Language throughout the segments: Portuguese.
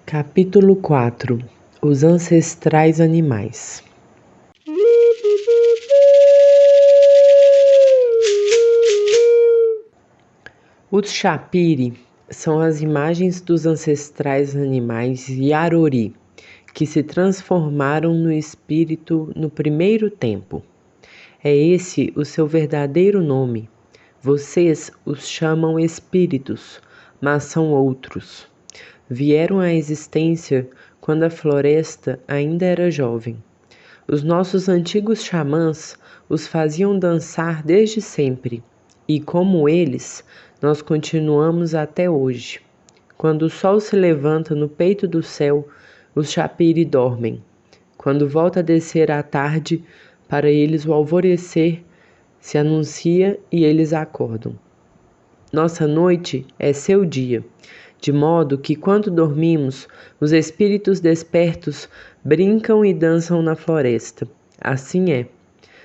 Capítulo 4. Os ancestrais animais. Os Chapiri são as imagens dos ancestrais animais Yarori, que se transformaram no espírito no primeiro tempo. É esse o seu verdadeiro nome. Vocês os chamam espíritos, mas são outros. Vieram à existência quando a floresta ainda era jovem. Os nossos antigos xamãs os faziam dançar desde sempre, e como eles, nós continuamos até hoje. Quando o sol se levanta no peito do céu, os Chapiri dormem. Quando volta a descer à tarde, para eles o alvorecer se anuncia e eles acordam. Nossa noite é seu dia, de modo que, quando dormimos, os espíritos despertos brincam e dançam na floresta. Assim é.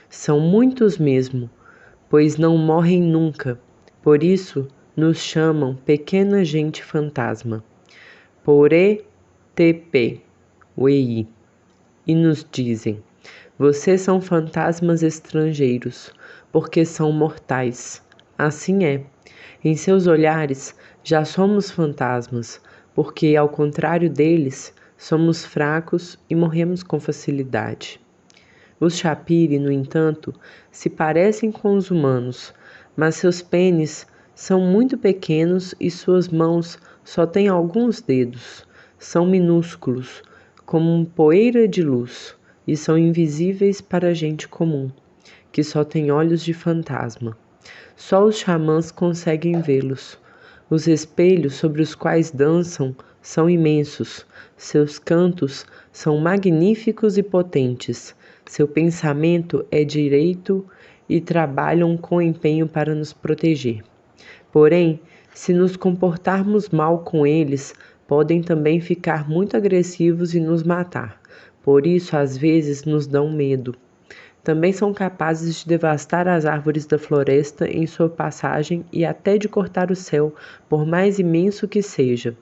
São muitos mesmo, pois não morrem nunca. Por isso, nos chamam pequena gente fantasma. Porê Tepe, Wei. E nos dizem: vocês são fantasmas estrangeiros, porque são mortais. Assim é. Em seus olhares, já somos fantasmas, porque, ao contrário deles, somos fracos e morremos com facilidade. Os Chapiri, no entanto, se parecem com os humanos, mas seus pênis são muito pequenos e suas mãos só têm alguns dedos. São minúsculos, como poeira de luz, e são invisíveis para a gente comum, que só tem olhos de fantasma. Só os xamãs conseguem vê-los. Os espelhos sobre os quais dançam são imensos. Seus cantos são magníficos e potentes. Seu pensamento é direito e trabalham com empenho para nos proteger. Porém, se nos comportarmos mal com eles, podem também ficar muito agressivos e nos matar. Por isso, às vezes, nos dão medo. Também são capazes de devastar as árvores da floresta em sua passagem e até de cortar o céu, por mais imenso que seja.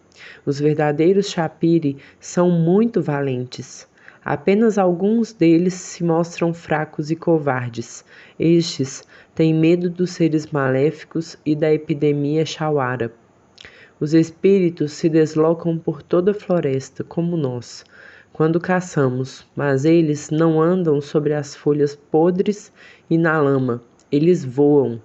Os verdadeiros Chapiri são muito valentes. Apenas alguns deles se mostram fracos e covardes. Estes têm medo dos seres maléficos e da epidemia Chawara. Os espíritos se deslocam por toda a floresta, como nós, quando caçamos, mas eles não andam sobre as folhas podres e na lama, eles voam.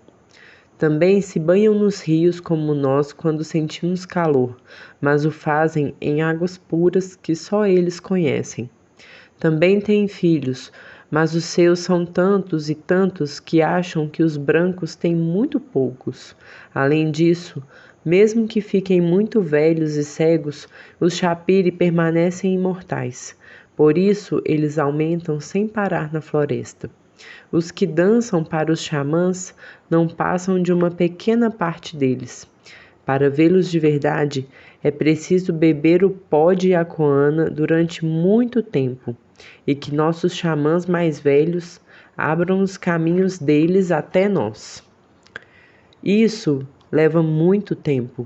Também se banham nos rios como nós quando sentimos calor, mas o fazem em águas puras que só eles conhecem. Também têm filhos, mas os seus são tantos e tantos que acham que os brancos têm muito poucos. Além disso, mesmo que fiquem muito velhos e cegos, os Chapiri permanecem imortais. Por isso, eles aumentam sem parar na floresta. Os que dançam para os xamãs não passam de uma pequena parte deles. Para vê-los de verdade, é preciso beber o pó de Yacoana durante muito tempo, e que nossos xamãs mais velhos abram os caminhos deles até nós. Isso leva muito tempo,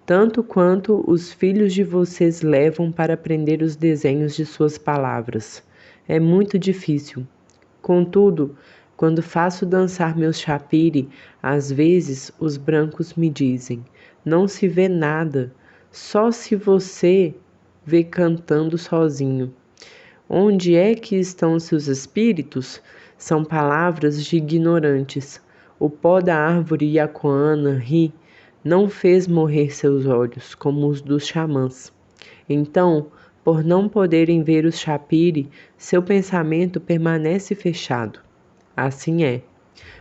tanto quanto os filhos de vocês levam para aprender os desenhos de suas palavras. É muito difícil. Contudo, quando faço dançar meus Chapiri, às vezes os brancos me dizem: não se vê nada, só se você vê cantando sozinho. Onde é que estão seus espíritos? São palavras de ignorantes. O pó da árvore Yacoana ri, não fez morrer seus olhos, como os dos xamãs. Então, por não poderem ver os Chapiri, seu pensamento permanece fechado. Assim é.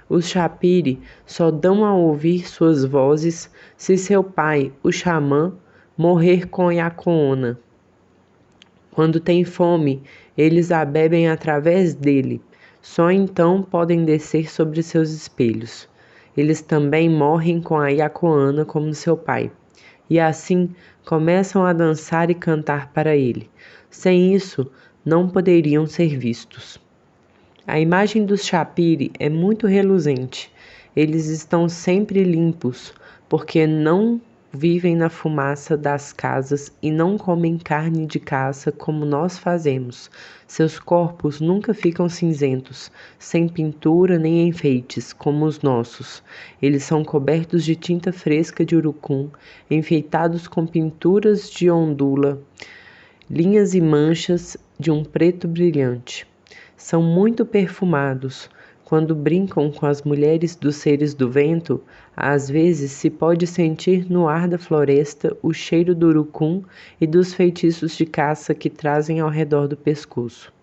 Os Chapiri só dão a ouvir suas vozes se seu pai, o xamã, morrer com Yacoana. Quando tem fome, eles a bebem através dele. Só então podem descer sobre seus espelhos. Eles também morrem com a Yacoana como seu pai. E assim começam a dançar e cantar para ele. Sem isso, não poderiam ser vistos. A imagem dos Chapiri é muito reluzente. Eles estão sempre limpos, porque não vivem na fumaça das casas e não comem carne de caça como nós fazemos. Seus corpos nunca ficam cinzentos, sem pintura nem enfeites, como os nossos. Eles são cobertos de tinta fresca de urucum, enfeitados com pinturas de ondula, linhas e manchas de um preto brilhante. São muito perfumados. Quando brincam com as mulheres dos seres do vento, às vezes se pode sentir no ar da floresta o cheiro do urucum e dos feitiços de caça que trazem ao redor do pescoço.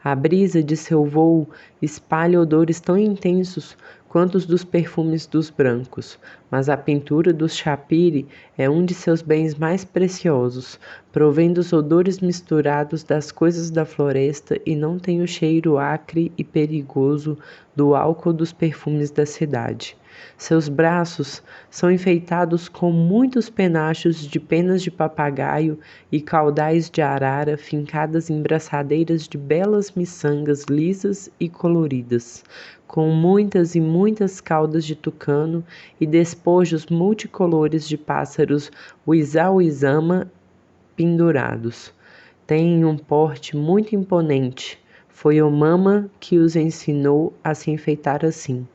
A brisa de seu vôo espalha odores tão intensos quanto os dos perfumes dos brancos, mas a pintura do chapire é um de seus bens mais preciosos, provém dos odores misturados das coisas da floresta e não tem o cheiro acre e perigoso do álcool dos perfumes da cidade. Seus braços são enfeitados com muitos penachos de penas de papagaio e caudais de arara fincadas em braçadeiras de belas miçangas lisas e coloridas, com muitas e muitas caudas de tucano e despojos multicolores de pássaros uizá-uizama pendurados. Têm um porte muito imponente. Foi Omama que os ensinou a se enfeitar assim.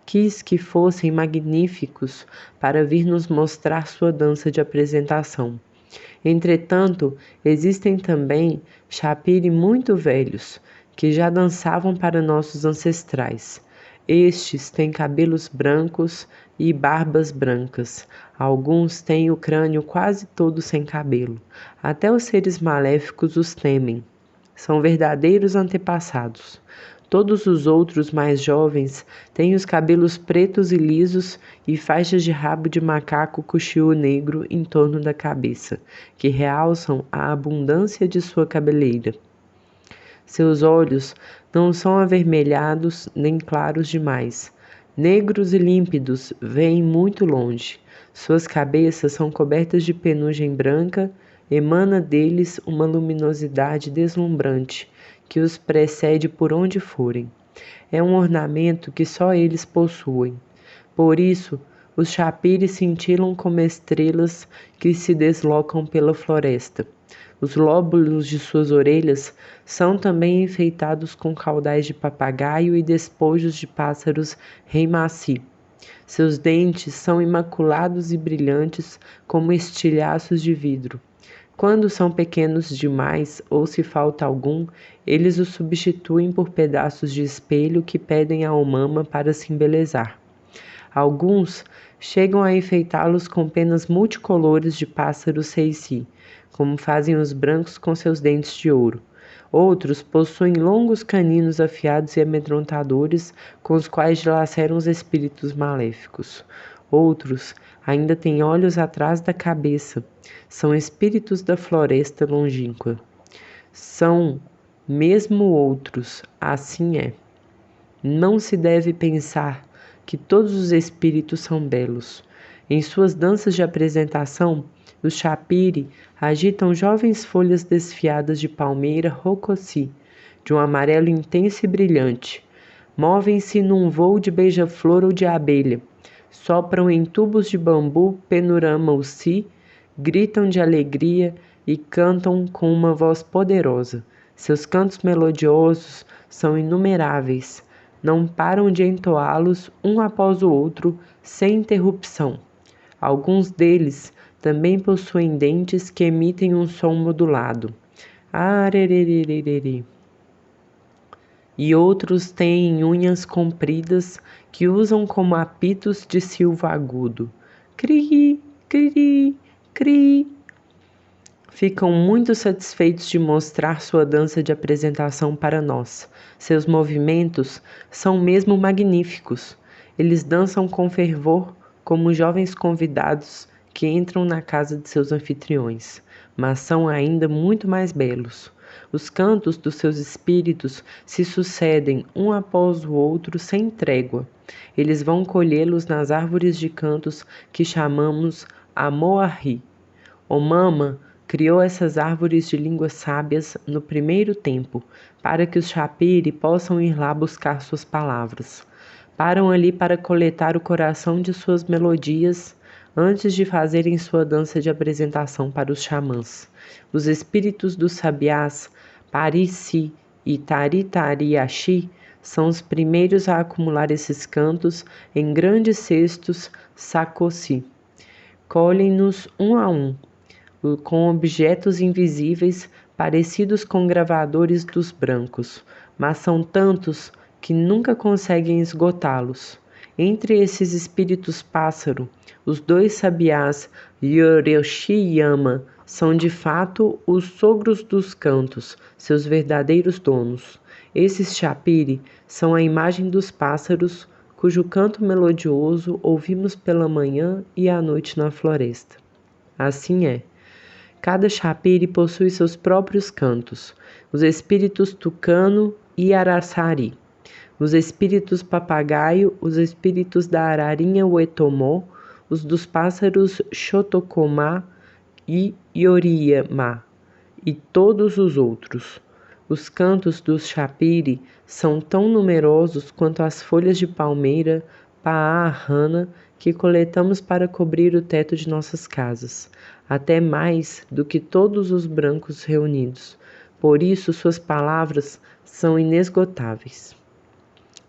Quis que fossem magníficos para vir nos mostrar sua dança de apresentação. Entretanto, existem também chapire muito velhos, que já dançavam para nossos ancestrais. Estes têm cabelos brancos e barbas brancas. Alguns têm o crânio quase todo sem cabelo. Até os seres maléficos os temem. São verdadeiros antepassados. Todos os outros mais jovens têm os cabelos pretos e lisos e faixas de rabo de macaco cochilo negro em torno da cabeça, que realçam a abundância de sua cabeleira. Seus olhos não são avermelhados nem claros demais. Negros e límpidos, veem muito longe. Suas cabeças são cobertas de penugem branca, emana deles uma luminosidade deslumbrante, que os precede por onde forem. É um ornamento que só eles possuem. Por isso, os chapires cintilam como estrelas que se deslocam pela floresta. Os lóbulos de suas orelhas são também enfeitados com caudais de papagaio e despojos de pássaros rei-maci. Seus dentes são imaculados e brilhantes como estilhaços de vidro. Quando são pequenos demais ou se falta algum, eles os substituem por pedaços de espelho que pedem a Omama para se embelezar. Alguns chegam a enfeitá-los com penas multicolores de pássaros seici, como fazem os brancos com seus dentes de ouro. Outros possuem longos caninos afiados e amedrontadores com os quais dilaceram os espíritos maléficos. Outros ainda têm olhos atrás da cabeça. São espíritos da floresta longínqua. São mesmo outros, assim é. Não se deve pensar que todos os espíritos são belos. Em suas danças de apresentação, os chapire agitam jovens folhas desfiadas de palmeira rocossi, de um amarelo intenso e brilhante. Movem-se num voo de beija-flor ou de abelha. Sopram em tubos de bambu panorama-si, gritam de alegria e cantam com uma voz poderosa. Seus cantos melodiosos são inumeráveis. Não param de entoá-los um após o outro, sem interrupção. Alguns deles também possuem dentes que emitem um som modulado. Arererererê. E outros têm unhas compridas que usam como apitos de silvo agudo. Cri, cri, cri. Ficam muito satisfeitos de mostrar sua dança de apresentação para nós. Seus movimentos são mesmo magníficos. Eles dançam com fervor como jovens convidados que entram na casa de seus anfitriões, mas são ainda muito mais belos. Os cantos dos seus espíritos se sucedem um após o outro sem trégua. Eles vão colhê-los nas árvores de cantos que chamamos Amoari. Omama criou essas árvores de línguas sábias no primeiro tempo, para que os chapire possam ir lá buscar suas palavras. Param ali para coletar o coração de suas melodias, antes de fazerem sua dança de apresentação para os xamãs. Os espíritos dos sabiás, Parisi e Taritariaxi, são os primeiros a acumular esses cantos em grandes cestos Sakosi. Colhem-nos um a um, com objetos invisíveis parecidos com gravadores dos brancos, mas são tantos que nunca conseguem esgotá-los. Entre esses espíritos pássaro, os dois sabiás Yoryoshi e Yama são de fato os sogros dos cantos, seus verdadeiros donos. Esses chapiri são a imagem dos pássaros, cujo canto melodioso ouvimos pela manhã e à noite na floresta. Assim é. Cada chapiri possui seus próprios cantos, os espíritos tucano e araçari, os espíritos papagaio, os espíritos da ararinha uetomó, os dos pássaros xotocomá e ioriamá, e todos os outros. Os cantos dos chapiri são tão numerosos quanto as folhas de palmeira, paá-rana, que coletamos para cobrir o teto de nossas casas, até mais do que todos os brancos reunidos. Por isso suas palavras são inesgotáveis.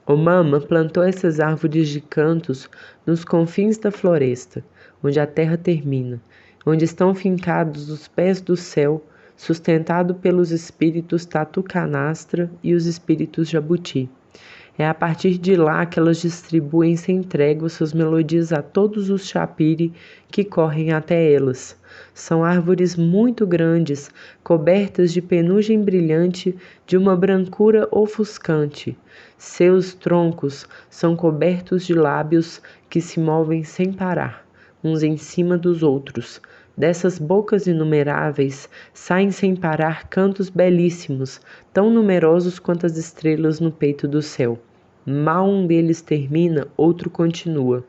Omama plantou essas árvores de cantos nos confins da floresta, onde a terra termina, onde estão fincados os pés do céu, sustentado pelos espíritos Tatu Canastra e os espíritos Jabuti. É a partir de lá que elas distribuem sem trégua suas melodias a todos os chapiri que correm até elas. São árvores muito grandes, cobertas de penugem brilhante de uma brancura ofuscante. Seus troncos são cobertos de lábios que se movem sem parar, uns em cima dos outros. Dessas bocas inumeráveis saem sem parar cantos belíssimos, tão numerosos quanto as estrelas no peito do céu. Mal um deles termina, outro continua.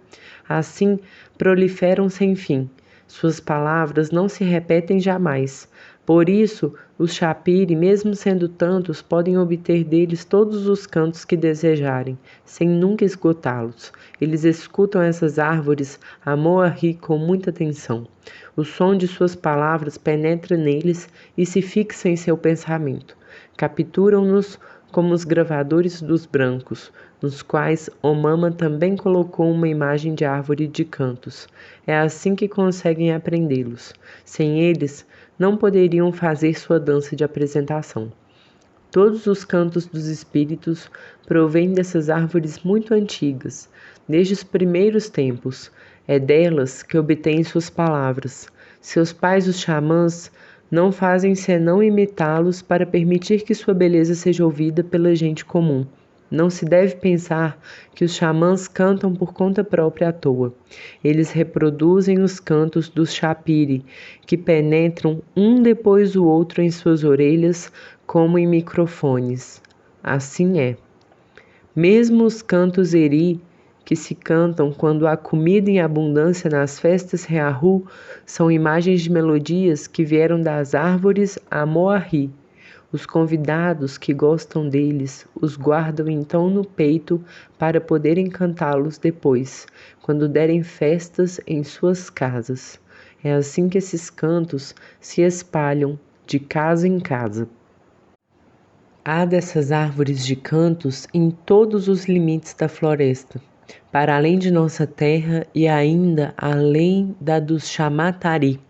Assim, proliferam sem fim. Suas palavras não se repetem jamais. Por isso, os chapiri, mesmo sendo tantos, podem obter deles todos os cantos que desejarem, sem nunca esgotá-los. Eles escutam essas árvores, Amoa-ri, com muita atenção. O som de suas palavras penetra neles e se fixa em seu pensamento. Capturam-nos como os gravadores dos brancos, nos quais Omama também colocou uma imagem de árvore de cantos. É assim que conseguem aprendê-los. Sem eles, não poderiam fazer sua dança de apresentação. Todos os cantos dos espíritos provêm dessas árvores muito antigas, desde os primeiros tempos. É delas que obtêm suas palavras. Seus pais, os xamãs, não fazem senão imitá-los para permitir que sua beleza seja ouvida pela gente comum. Não se deve pensar que os xamãs cantam por conta própria à toa. Eles reproduzem os cantos dos chapiri, que penetram um depois do outro em suas orelhas como em microfones. Assim é. Mesmo os cantos eri, que se cantam quando há comida em abundância nas festas reahu, são imagens de melodias que vieram das árvores Amoa-ri. Os convidados que gostam deles os guardam então no peito para poderem cantá-los depois, quando derem festas em suas casas. É assim que esses cantos se espalham de casa em casa. Há dessas árvores de cantos em todos os limites da floresta, para além de nossa terra e ainda além da dos Chamatari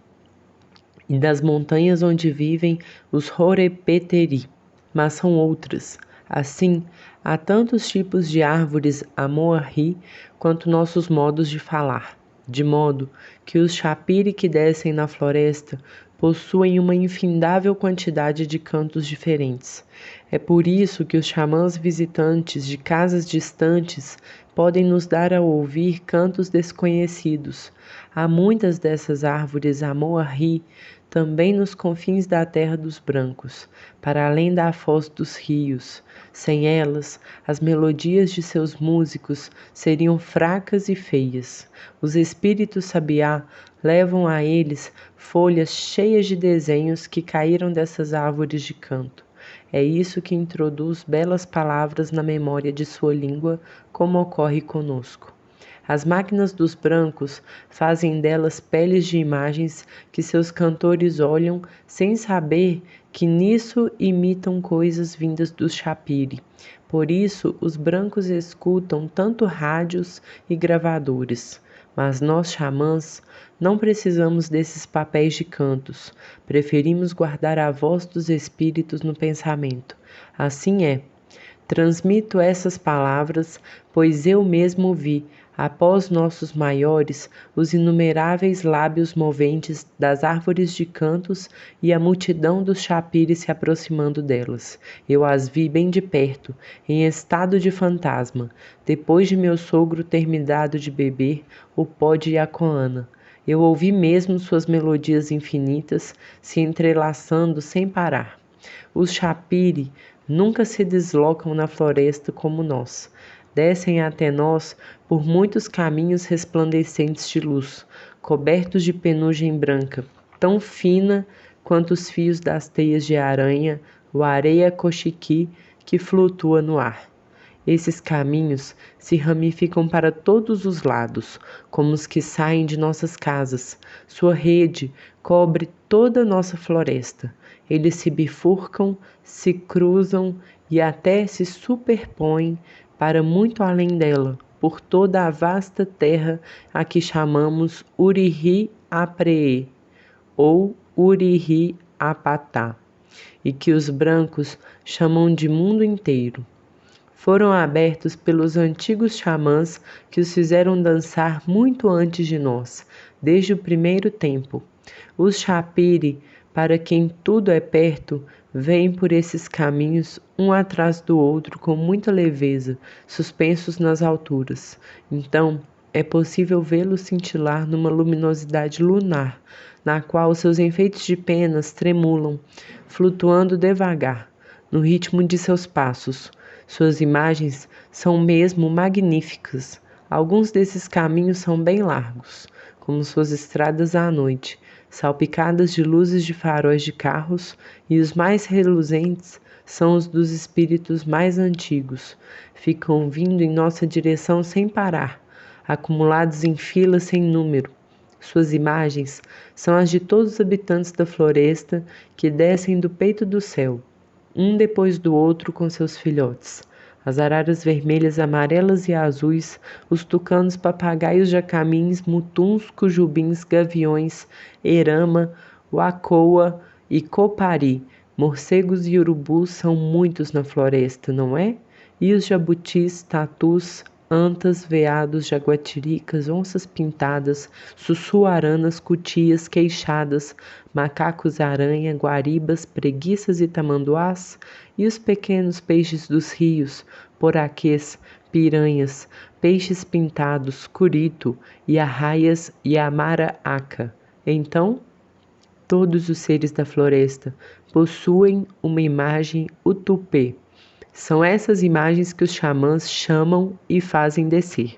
e das montanhas onde vivem os Horepeteri, mas são outras. Assim, há tantos tipos de árvores Amoa-ri quanto nossos modos de falar, de modo que os chapiri que descem na floresta possuem uma infindável quantidade de cantos diferentes. É por isso que os xamãs visitantes de casas distantes podem nos dar a ouvir cantos desconhecidos. Há muitas dessas árvores Amoa-ri também nos confins da terra dos brancos, para além da foz dos rios. Sem elas, as melodias de seus músicos seriam fracas e feias. Os espíritos sabiá levam a eles folhas cheias de desenhos que caíram dessas árvores de canto. É isso que introduz belas palavras na memória de sua língua, como ocorre conosco. As máquinas dos brancos fazem delas peles de imagens que seus cantores olham sem saber que nisso imitam coisas vindas do Shapiri. Por isso, os brancos escutam tanto rádios e gravadores. Mas nós, xamãs, não precisamos desses papéis de cantos. Preferimos guardar a voz dos espíritos no pensamento. Assim é. Transmito essas palavras, pois eu mesmo vi, após nossos maiores, os inumeráveis lábios moventes das árvores de cantos e a multidão dos chapires se aproximando delas. Eu as vi bem de perto, em estado de fantasma, depois de meu sogro ter me dado de beber o pó de Yacoana. Eu ouvi mesmo suas melodias infinitas se entrelaçando sem parar. Os chapiri nunca se deslocam na floresta como nós. Descem até nós por muitos caminhos resplandecentes de luz, cobertos de penugem branca, tão fina quanto os fios das teias de aranha, ou areia coxiqui que flutua no ar. Esses caminhos se ramificam para todos os lados, como os que saem de nossas casas. Sua rede cobre toda a nossa floresta. Eles se bifurcam, se cruzam e até se superpõem para muito além dela, por toda a vasta terra a que chamamos Uriri-Apree ou Uriri-Apatá, e que os brancos chamam de mundo inteiro. Foram abertos pelos antigos xamãs que os fizeram dançar muito antes de nós, desde o primeiro tempo. Os chapiri, para quem tudo é perto, vêm por esses caminhos um atrás do outro com muita leveza, suspensos nas alturas. Então, é possível vê-los cintilar numa luminosidade lunar, na qual seus enfeites de penas tremulam, flutuando devagar, no ritmo de seus passos. Suas imagens são mesmo magníficas. Alguns desses caminhos são bem largos, como suas estradas à noite, salpicadas de luzes de faróis de carros, e os mais reluzentes são os dos espíritos mais antigos. Ficam vindo em nossa direção sem parar, acumulados em filas sem número. Suas imagens são as de todos os habitantes da floresta que descem do peito do céu, um depois do outro com seus filhotes. As araras vermelhas, amarelas e azuis, os tucanos, papagaios, jacamins, mutuns, cujubins, gaviões, erama, uacoa e copari. Morcegos e urubus são muitos na floresta, não é? E os jabutis, tatus, antas, veados, jaguatiricas, onças pintadas, sussuaranas, cutias, queixadas, macacos-aranha, guaribas, preguiças e tamanduás, e os pequenos peixes dos rios, poraquês, piranhas, peixes pintados, curito, e arraias e amara-aca. Então, todos os seres da floresta possuem uma imagem utupê. São essas imagens que os xamãs chamam e fazem descer.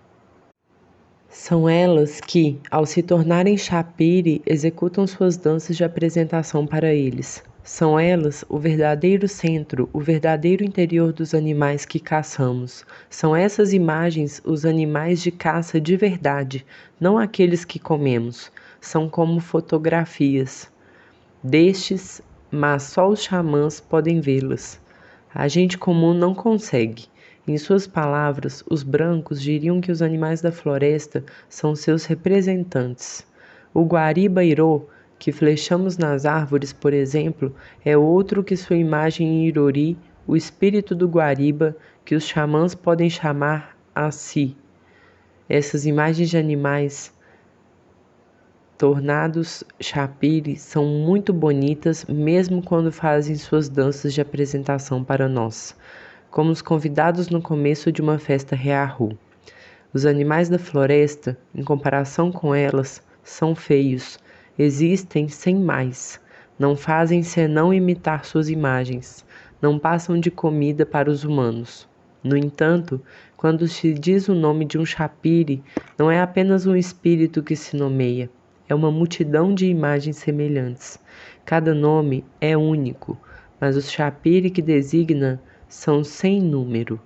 São elas que, ao se tornarem chapiri, executam suas danças de apresentação para eles. São elas o verdadeiro centro, o verdadeiro interior dos animais que caçamos. São essas imagens os animais de caça de verdade, não aqueles que comemos. São como fotografias destes, mas só os xamãs podem vê-las. A gente comum não consegue. Em suas palavras, os brancos diriam que os animais da floresta são seus representantes. O guariba-irô, que flechamos nas árvores, por exemplo, é outro que sua imagem em Irori, o espírito do guariba, que os xamãs podem chamar a si. Essas imagens de animais tornados chapiri são muito bonitas, mesmo quando fazem suas danças de apresentação para nós, como os convidados no começo de uma festa rearru. Os animais da floresta, em comparação com elas, são feios, existem sem mais, não fazem senão imitar suas imagens, não passam de comida para os humanos. No entanto, quando se diz o nome de um chapiri, não é apenas um espírito que se nomeia, é uma multidão de imagens semelhantes. Cada nome é único, mas os chapiri que designa são sem número.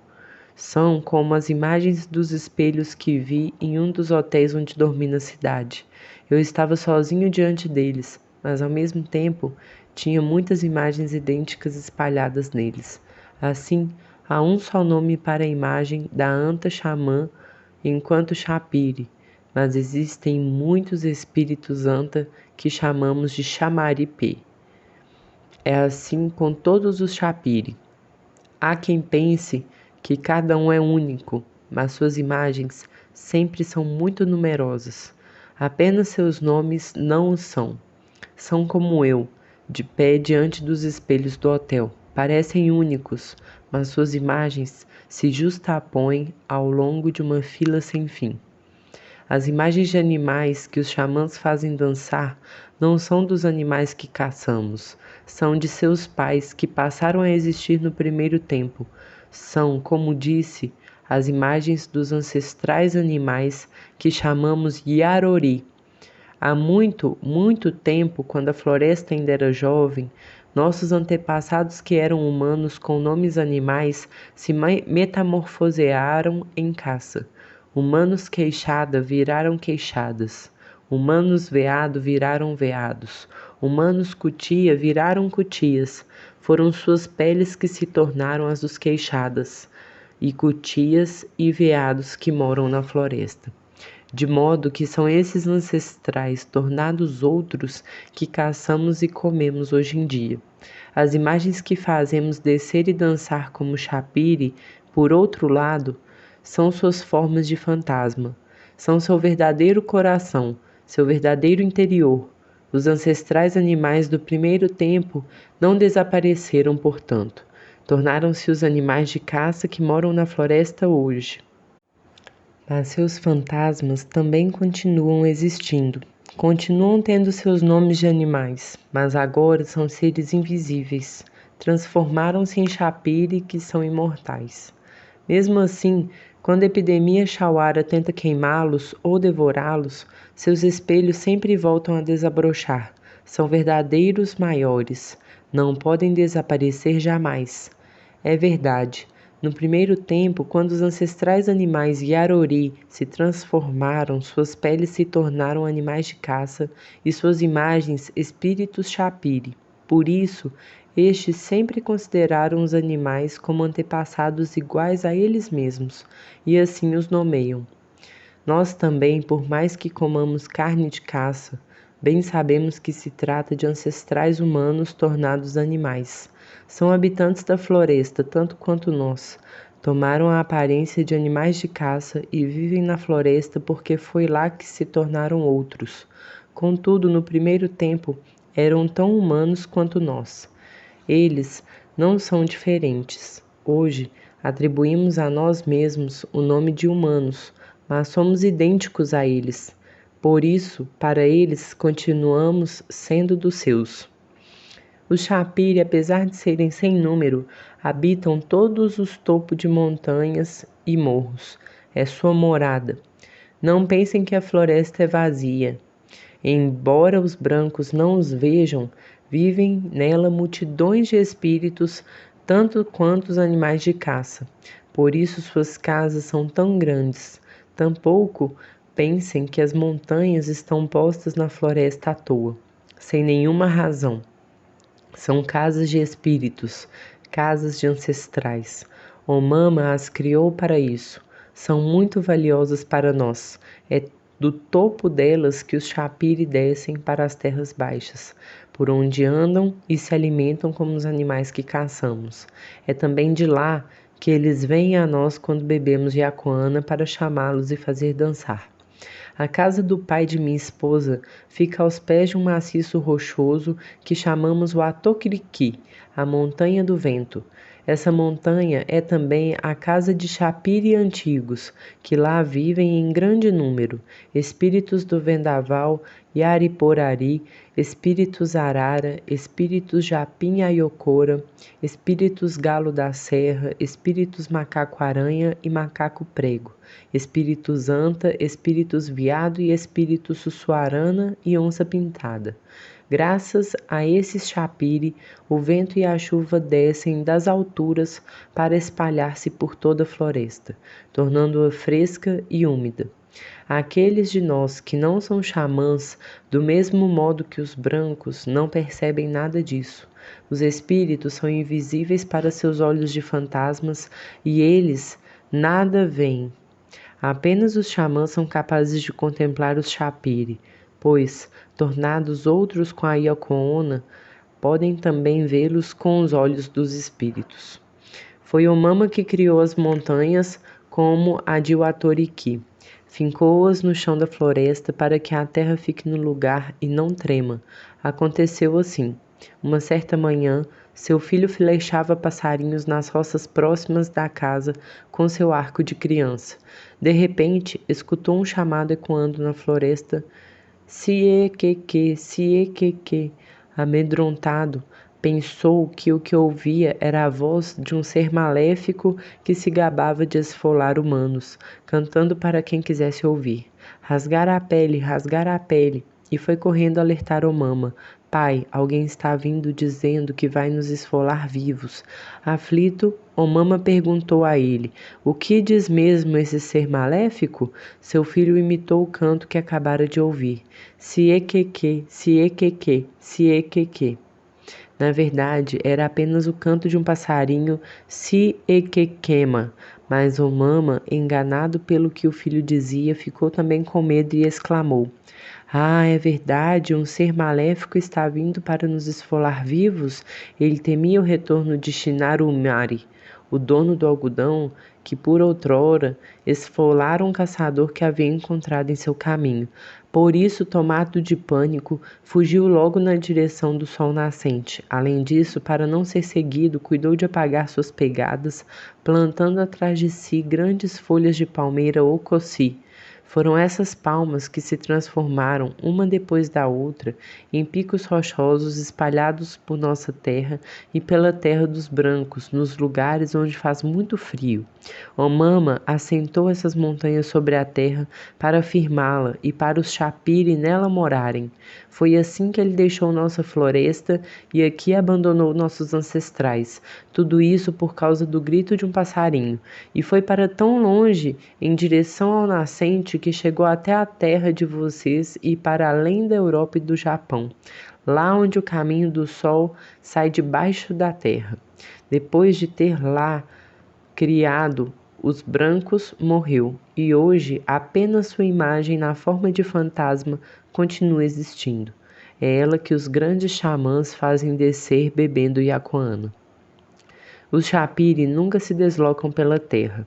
São como as imagens dos espelhos que vi em um dos hotéis onde dormi na cidade. Eu estava sozinho diante deles, mas ao mesmo tempo tinha muitas imagens idênticas espalhadas neles. Assim, há um só nome para a imagem da anta xamã enquanto Chapire, mas existem muitos espíritos anta que chamamos de Chamaripê. É assim com todos os Chapire. Há quem pense que cada um é único, mas suas imagens sempre são muito numerosas. Apenas seus nomes não o são. São como eu, de pé diante dos espelhos do hotel. Parecem únicos, mas suas imagens se justapõem ao longo de uma fila sem fim. As imagens de animais que os xamãs fazem dançar não são dos animais que caçamos, são de seus pais que passaram a existir no primeiro tempo. São, como disse, as imagens dos ancestrais animais que chamamos Yarori. Há muito, muito tempo, quando a floresta ainda era jovem, nossos antepassados que eram humanos com nomes animais se metamorfosearam em caça. Humanos queixada viraram queixadas. Humanos veado viraram veados. Humanos cutia viraram cutias. Foram suas peles que se tornaram as dos queixadas, e cutias e veados que moram na floresta. De modo que são esses ancestrais tornados outros que caçamos e comemos hoje em dia. As imagens que fazemos descer e dançar como Chapire, por outro lado, são suas formas de fantasma. São seu verdadeiro coração, seu verdadeiro interior. Os ancestrais animais do primeiro tempo não desapareceram, portanto. Tornaram-se os animais de caça que moram na floresta hoje. Mas seus fantasmas também continuam existindo. Continuam tendo seus nomes de animais, mas agora são seres invisíveis. Transformaram-se em Chapire que são imortais. Mesmo assim, quando a epidemia Chauara tenta queimá-los ou devorá-los, seus espelhos sempre voltam a desabrochar. São verdadeiros maiores. Não podem desaparecer jamais. É verdade. No primeiro tempo, quando os ancestrais animais Yarori se transformaram, suas peles se tornaram animais de caça e suas imagens espíritos Chapire. Por isso, estes sempre consideraram os animais como antepassados iguais a eles mesmos, e assim os nomeiam. Nós também, por mais que comamos carne de caça, bem sabemos que se trata de ancestrais humanos tornados animais. São habitantes da floresta, tanto quanto nós. Tomaram a aparência de animais de caça e vivem na floresta porque foi lá que se tornaram outros. Contudo, no primeiro tempo, eram tão humanos quanto nós. Eles não são diferentes. Hoje, atribuímos a nós mesmos o nome de humanos, mas somos idênticos a eles. Por isso, para eles, continuamos sendo dos seus. Os Chapire, apesar de serem sem número, habitam todos os topos de montanhas e morros. É sua morada. Não pensem que a floresta é vazia. Embora os brancos não os vejam, vivem nela multidões de espíritos, tanto quanto os animais de caça. Por isso suas casas são tão grandes. Tampouco pensem que as montanhas estão postas na floresta à toa, sem nenhuma razão. São casas de espíritos, casas de ancestrais. Omama as criou para isso. São muito valiosas para nós. É do topo delas que os Chapire descem para as terras baixas, por onde andam e se alimentam como os animais que caçamos. É também de lá que eles vêm a nós quando bebemos yacuana para chamá-los e fazer dançar. A casa do pai de minha esposa fica aos pés de um maciço rochoso que chamamos o Atoquiriqui, a Montanha do Vento. Essa montanha é também a casa de Chapire antigos, que lá vivem em grande número, espíritos do vendaval Yariporari, espíritos arara, espíritos japim aiocora, espíritos galo da serra, espíritos macaco-aranha e macaco-prego, espíritos anta, espíritos viado e espíritos sussuarana e onça pintada. Graças a esse chapire, o vento e a chuva descem das alturas para espalhar-se por toda a floresta, tornando-a fresca e úmida. Aqueles de nós que não são xamãs, do mesmo modo que os brancos, não percebem nada disso. Os espíritos são invisíveis para seus olhos de fantasmas e eles nada veem. Apenas os xamãs são capazes de contemplar os chapire, pois, tornados outros com a Iacoona, podem também vê-los com os olhos dos espíritos. Foi Omama que criou as montanhas como a de Uatoriki. Fincou-as no chão da floresta para que a terra fique no lugar e não trema. Aconteceu assim. Uma certa manhã, seu filho flechava passarinhos nas roças próximas da casa com seu arco de criança. De repente, escutou um chamado ecoando na floresta. Siequeque, siequeque. Amedrontado, pensou que o que ouvia era a voz de um ser maléfico que se gabava de esfolar humanos, cantando para quem quisesse ouvir. Rasgara a pele, e foi correndo alertar Omama. Pai, alguém está vindo dizendo que vai nos esfolar vivos. Aflito, Omama perguntou a ele, o que diz mesmo esse ser maléfico? Seu filho imitou o canto que acabara de ouvir. Siequeque, siequeque, siequeque. Na verdade, era apenas o canto de um passarinho siequequema, mas Omama, enganado pelo que o filho dizia, ficou também com medo e exclamou: Ah, é verdade, um ser maléfico está vindo para nos esfolar vivos? Ele temia o retorno de Shinarumari, o dono do algodão, que por outrora esfolara um caçador que havia encontrado em seu caminho. Por isso, tomado de pânico, fugiu logo na direção do sol nascente. Além disso, para não ser seguido, cuidou de apagar suas pegadas, plantando atrás de si grandes folhas de palmeira ou coci. Foram essas palmas que se transformaram, uma depois da outra, em picos rochosos espalhados por nossa terra e pela terra dos brancos, nos lugares onde faz muito frio. Omama assentou essas montanhas sobre a terra para firmá-la e para os chapire nela morarem. Foi assim que ele deixou nossa floresta e aqui abandonou nossos ancestrais. Tudo isso por causa do grito de um passarinho. E foi para tão longe, em direção ao nascente, que chegou até a terra de vocês e para além da Europa e do Japão, lá onde o caminho do sol sai debaixo da terra. Depois de ter lá criado os brancos, morreu, e hoje apenas sua imagem na forma de fantasma continua existindo. É ela que os grandes xamãs fazem descer bebendo Iacoana. Os chapire nunca se deslocam pela terra.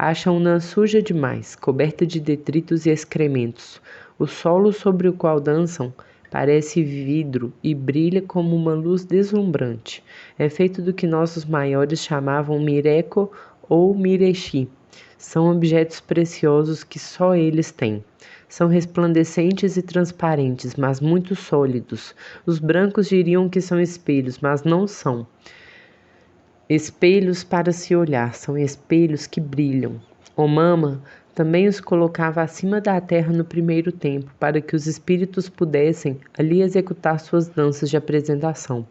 Acham-na suja demais, coberta de detritos e excrementos. O solo sobre o qual dançam parece vidro e brilha como uma luz deslumbrante. É feito do que nossos maiores chamavam mireco ou mirechi. São objetos preciosos que só eles têm. São resplandecentes e transparentes, mas muito sólidos. Os brancos diriam que são espelhos, mas não são. Espelhos para se olhar, são espelhos que brilham. Omama também os colocava acima da terra no primeiro tempo, para que os espíritos pudessem ali executar suas danças de apresentação.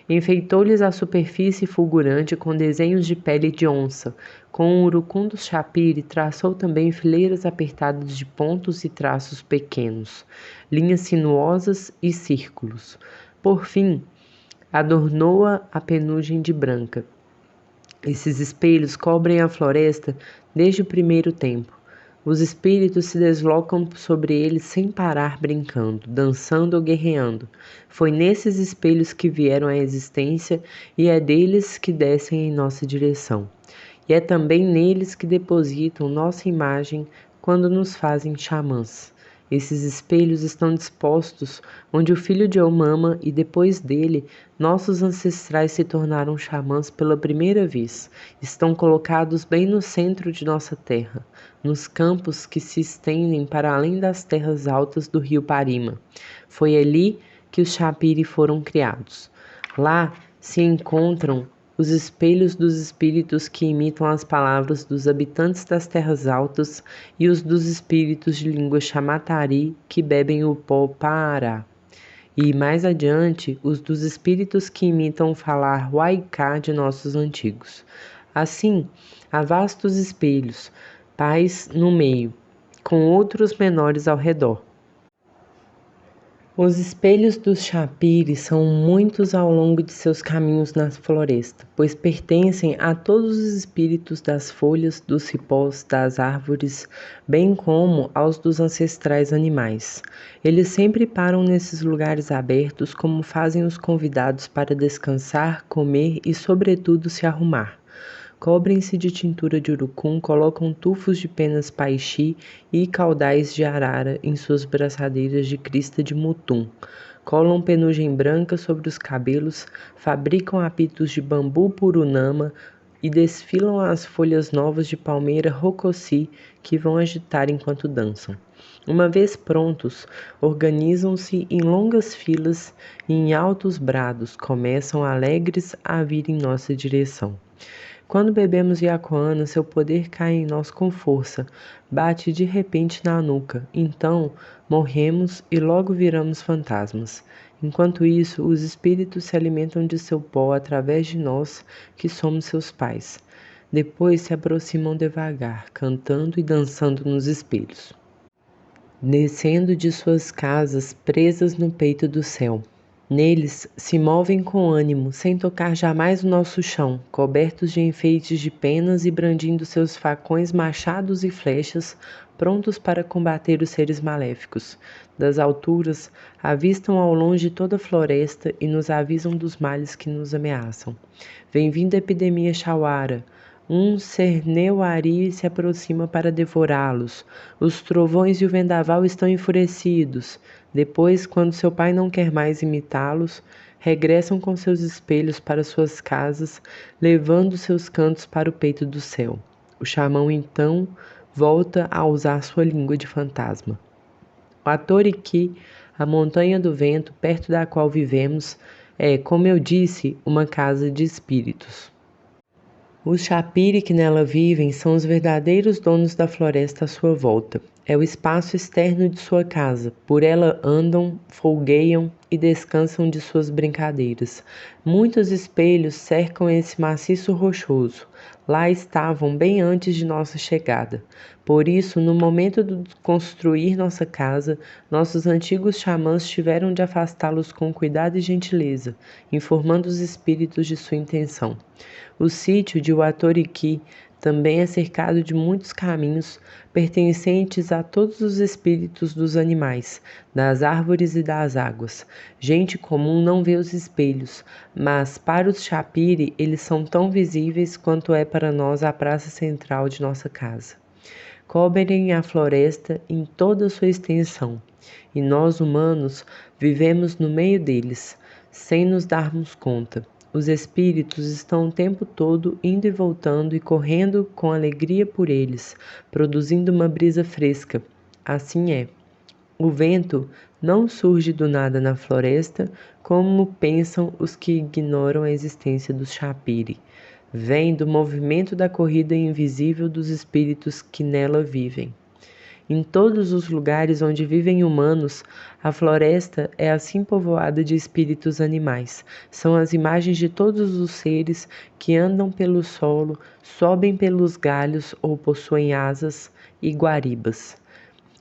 Enfeitou-lhes a superfície fulgurante com desenhos de pele de onça. Com o urucum do chapire, traçou também fileiras apertadas de pontos e traços pequenos, linhas sinuosas e círculos. Por fim, adornou-a a penugem de branca. Esses espelhos cobrem a floresta desde o primeiro tempo. Os espíritos se deslocam sobre eles sem parar, brincando, dançando ou guerreando. Foi nesses espelhos que vieram à existência e é deles que descem em nossa direção. E é também neles que depositam nossa imagem quando nos fazem xamãs. Esses espelhos estão dispostos onde o filho de Omama e depois dele, nossos ancestrais se tornaram xamãs pela primeira vez. Estão colocados bem no centro de nossa terra, nos campos que se estendem para além das terras altas do rio Parima. Foi ali que os chapire foram criados. Lá se encontram os espelhos dos espíritos que imitam as palavras dos habitantes das terras altas e os dos espíritos de língua chamatari que bebem o pó Paará. e, mais adiante, os dos espíritos que imitam falar Waiká de nossos antigos. Assim, há vastos espelhos, pais no meio, com outros menores ao redor. Os espelhos dos chapires são muitos ao longo de seus caminhos na floresta, pois pertencem a todos os espíritos das folhas, dos cipós, das árvores, bem como aos dos ancestrais animais. Eles sempre param nesses lugares abertos, como fazem os convidados para descansar, comer e, sobretudo, se arrumar. Cobrem-se de tintura de urucum, colocam tufos de penas paixi e caudais de arara em suas braçadeiras de crista de mutum. Colam penugem branca sobre os cabelos, fabricam apitos de bambu purunama e desfilam as folhas novas de palmeira rocossi que vão agitar enquanto dançam. Uma vez prontos, organizam-se em longas filas e em altos brados começam alegres a vir em nossa direção. Quando bebemos Yacoana, seu poder cai em nós com força, bate de repente na nuca. Então, morremos e logo viramos fantasmas. Enquanto isso, os espíritos se alimentam de seu pó através de nós, que somos seus pais. Depois se aproximam devagar, cantando e dançando nos espelhos, descendo de suas casas presas no peito do céu. Neles se movem com ânimo, sem tocar jamais o nosso chão, cobertos de enfeites de penas e brandindo seus facões, machados e flechas, prontos para combater os seres maléficos. Das alturas, avistam ao longe toda a floresta e nos avisam dos males que nos ameaçam. Vem vindo a epidemia Chauara. Um Cerneuari se aproxima para devorá-los. Os trovões e o vendaval estão enfurecidos. Depois, quando seu pai não quer mais imitá-los, regressam com seus espelhos para suas casas, levando seus cantos para o peito do céu. O xamã, então, volta a usar sua língua de fantasma. O Atoriki, a montanha do vento, perto da qual vivemos, é, como eu disse, uma casa de espíritos. Os chapiri que nela vivem são os verdadeiros donos da floresta à sua volta. É o espaço externo de sua casa. Por ela andam, folgueiam e descansam de suas brincadeiras. Muitos espelhos cercam esse maciço rochoso. Lá estavam bem antes de nossa chegada. Por isso, no momento de construir nossa casa, nossos antigos xamãs tiveram de afastá-los com cuidado e gentileza, informando os espíritos de sua intenção. O sítio de Uatoriki também é cercado de muitos caminhos pertencentes a todos os espíritos dos animais, das árvores e das águas. Gente comum não vê os espelhos, mas para os chapiri eles são tão visíveis quanto é para nós a praça central de nossa casa. Cobrem a floresta em toda a sua extensão, e nós humanos vivemos no meio deles, sem nos darmos conta. Os espíritos estão o tempo todo indo e voltando e correndo com alegria por eles, produzindo uma brisa fresca. Assim é. O vento não surge do nada na floresta, como pensam os que ignoram a existência dos chapiri. Vem do movimento da corrida invisível dos espíritos que nela vivem. Em todos os lugares onde vivem humanos, a floresta é assim povoada de espíritos animais. São as imagens de todos os seres que andam pelo solo, sobem pelos galhos ou possuem asas e guaribas.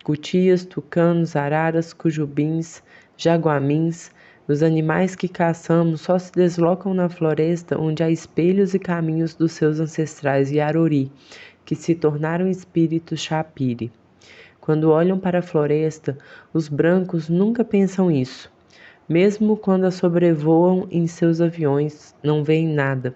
Cutias, tucanos, araras, cujubins, jaguamins, os animais que caçamos só se deslocam na floresta onde há espelhos e caminhos dos seus ancestrais Yarori, que se tornaram espíritos chapiri. Quando olham para a floresta, os brancos nunca pensam isso. Mesmo quando a sobrevoam em seus aviões, não veem nada.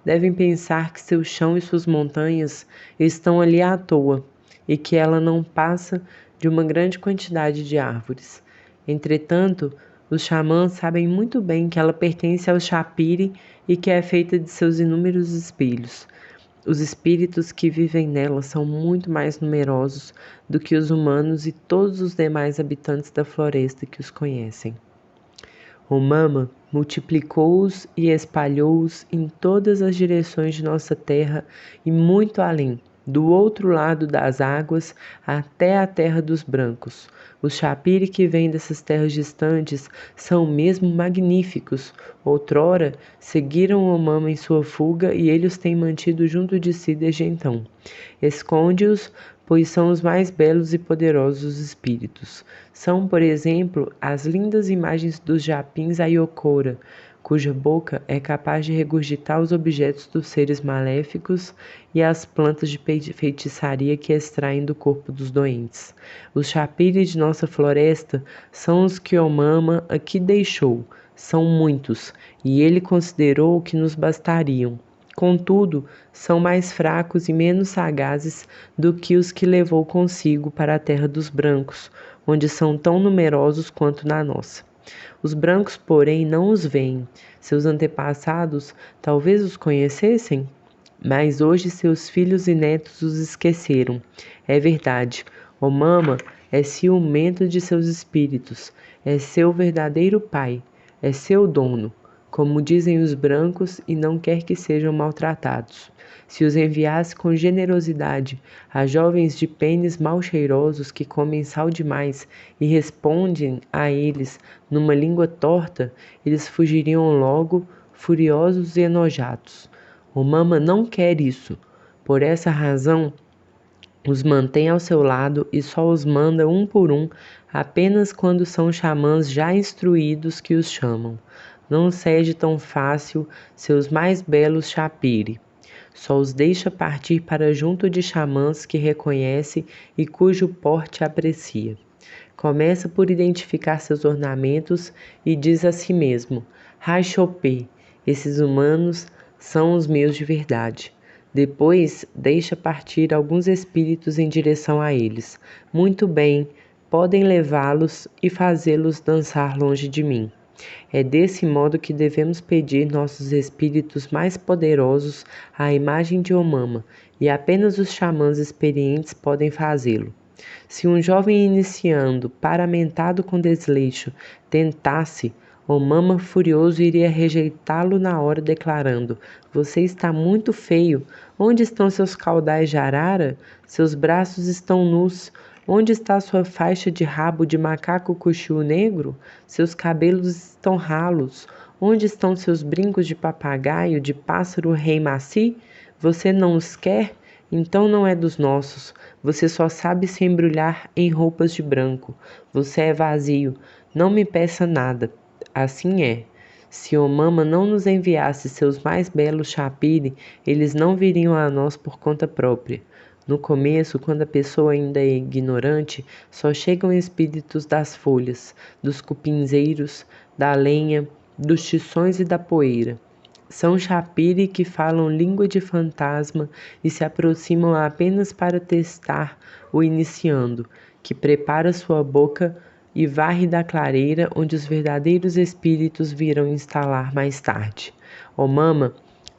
Devem pensar que seu chão e suas montanhas estão ali à toa e que ela não passa de uma grande quantidade de árvores. Entretanto, os xamãs sabem muito bem que ela pertence ao chapiri e que é feita de seus inúmeros espelhos. Os espíritos que vivem nela são muito mais numerosos do que os humanos e todos os demais habitantes da floresta que os conhecem. O Mama multiplicou-os e espalhou-os em todas as direções de nossa terra e muito além. do outro lado das águas até a terra dos brancos. Os chapiri que vêm dessas terras distantes são mesmo magníficos. Outrora seguiram Omama em sua fuga e ele os tem mantido junto de si desde então. Esconde-os, pois são os mais belos e poderosos espíritos. São, por exemplo, as lindas imagens dos japins Ayokora, cuja boca é capaz de regurgitar os objetos dos seres maléficos e as plantas de feitiçaria que extraem do corpo dos doentes. Os chapiri de nossa floresta são os que Omama aqui deixou. São muitos, e ele considerou que nos bastariam. Contudo, são mais fracos e menos sagazes do que os que levou consigo para a terra dos brancos, onde são tão numerosos quanto na nossa. Os brancos, porém, não os veem. Seus antepassados talvez os conhecessem, mas hoje seus filhos e netos os esqueceram. É verdade, Omama é ciumento de seus espíritos, é seu verdadeiro pai, é seu dono, como dizem os brancos, e não quer que sejam maltratados. Se os enviasse com generosidade a jovens de pênis mal cheirosos que comem sal demais e respondem a eles numa língua torta, eles fugiriam logo, furiosos e enojados. Omama não quer isso. Por essa razão, os mantém ao seu lado e só os manda um por um, apenas quando são xamãs já instruídos que os chamam. Não cede tão fácil seus mais belos chapiri. Só os deixa partir para junto de xamãs que reconhece e cujo porte aprecia. Começa por identificar seus ornamentos e diz a si mesmo: Raixopê, esses humanos são os meus de verdade. Depois deixa partir alguns espíritos em direção a eles. Muito bem, podem levá-los e fazê-los dançar longe de mim. É desse modo que devemos pedir nossos espíritos mais poderosos à imagem de Omama, e apenas os xamãs experientes podem fazê-lo. Se um jovem iniciando, paramentado com desleixo, tentasse, Omama furioso iria rejeitá-lo na hora, declarando: Você está muito feio. Onde estão seus caudais de arara? Seus braços estão nus. Onde está sua faixa de rabo de macaco cuxiú negro? Seus cabelos estão ralos. Onde estão seus brincos de papagaio, de pássaro rei maci? Você não os quer? Então não é dos nossos. Você só sabe se embrulhar em roupas de branco. Você é vazio. Não me peça nada. Assim é. Se Omama não nos enviasse seus mais belos chapiri, eles não viriam a nós por conta própria. No começo, quando a pessoa ainda é ignorante, só chegam espíritos das folhas, dos cupinzeiros, da lenha, dos tições e da poeira. São chapiri que falam língua de fantasma e se aproximam apenas para testar o iniciando, que prepara sua boca e varre da clareira onde os verdadeiros espíritos virão instalar mais tarde. Omama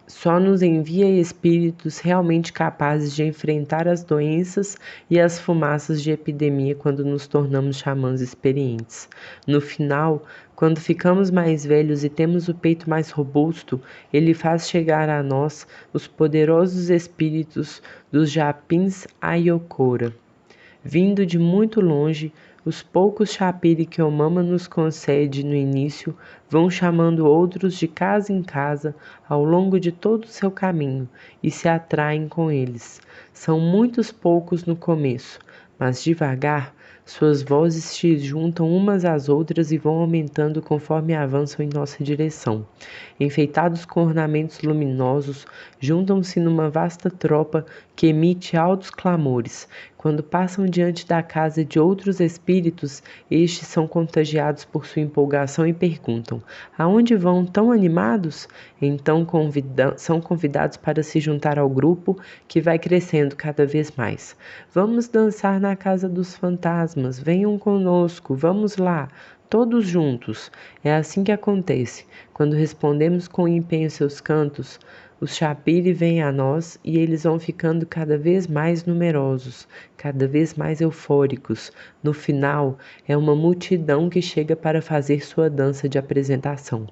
só nos envia espíritos realmente capazes de enfrentar as doenças e as fumaças de epidemia quando nos tornamos xamãs experientes. No final, quando ficamos mais velhos e temos o peito mais robusto, ele faz chegar a nós os poderosos espíritos dos japins Ayokora. Vindo de muito longe, os poucos chapiri que Omama nos concede no início vão chamando outros de casa em casa ao longo de todo o seu caminho e se atraem com eles. São muitos poucos no começo, mas devagar suas vozes se juntam umas às outras e vão aumentando conforme avançam em nossa direção. Enfeitados com ornamentos luminosos, juntam-se numa vasta tropa que emite altos clamores. Quando passam diante da casa de outros espíritos, estes são contagiados por sua empolgação e perguntam: aonde vão tão animados? Então são convidados para se juntar ao grupo que vai crescendo cada vez mais. Vamos dançar na casa dos fantasmas, venham conosco, vamos lá, todos juntos. É assim que acontece. Quando respondemos com empenho seus cantos, os chapiri vêm a nós e eles vão ficando cada vez mais numerosos, cada vez mais eufóricos. No final, é uma multidão que chega para fazer sua dança de apresentação.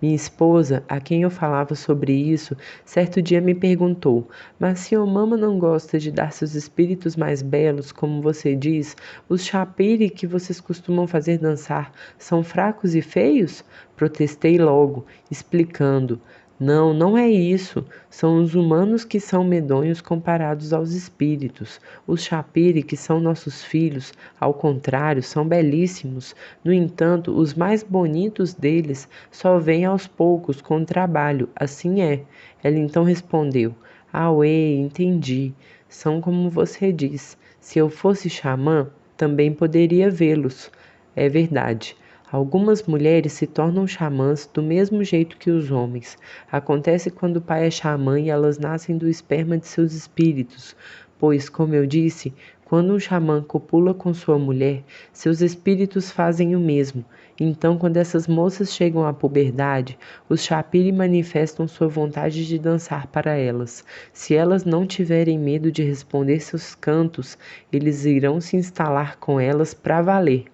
Minha esposa, a quem eu falava sobre isso, certo dia me perguntou: Mas se a mama não gosta de dar seus espíritos mais belos, como você diz, os chapiri que vocês costumam fazer dançar são fracos e feios? Protestei logo, explicando: Não, não é isso. São os humanos que são medonhos comparados aos espíritos. Os chapiri, que são nossos filhos, ao contrário, são belíssimos. No entanto, os mais bonitos deles só vêm aos poucos, com trabalho. Assim é. Ela então respondeu: Auê, entendi. São como você diz. Se eu fosse xamã, também poderia vê-los. É verdade. Algumas mulheres se tornam xamãs do mesmo jeito que os homens. Acontece quando o pai é xamã e elas nascem do esperma de seus espíritos, pois, como eu disse, quando um xamã copula com sua mulher, seus espíritos fazem o mesmo. Então, quando essas moças chegam à puberdade, os chapiri manifestam sua vontade de dançar para elas. Se elas não tiverem medo de responder seus cantos, eles irão se instalar com elas para valer.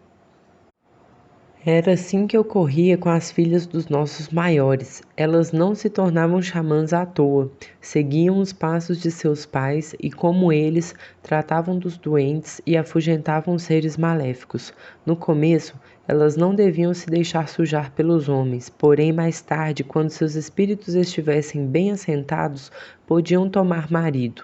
Era assim que ocorria com as filhas dos nossos maiores. Elas não se tornavam xamãs à toa, seguiam os passos de seus pais e, como eles, tratavam dos doentes e afugentavam seres maléficos. No começo, elas não deviam se deixar sujar pelos homens, porém, mais tarde, quando seus espíritos estivessem bem assentados, podiam tomar marido.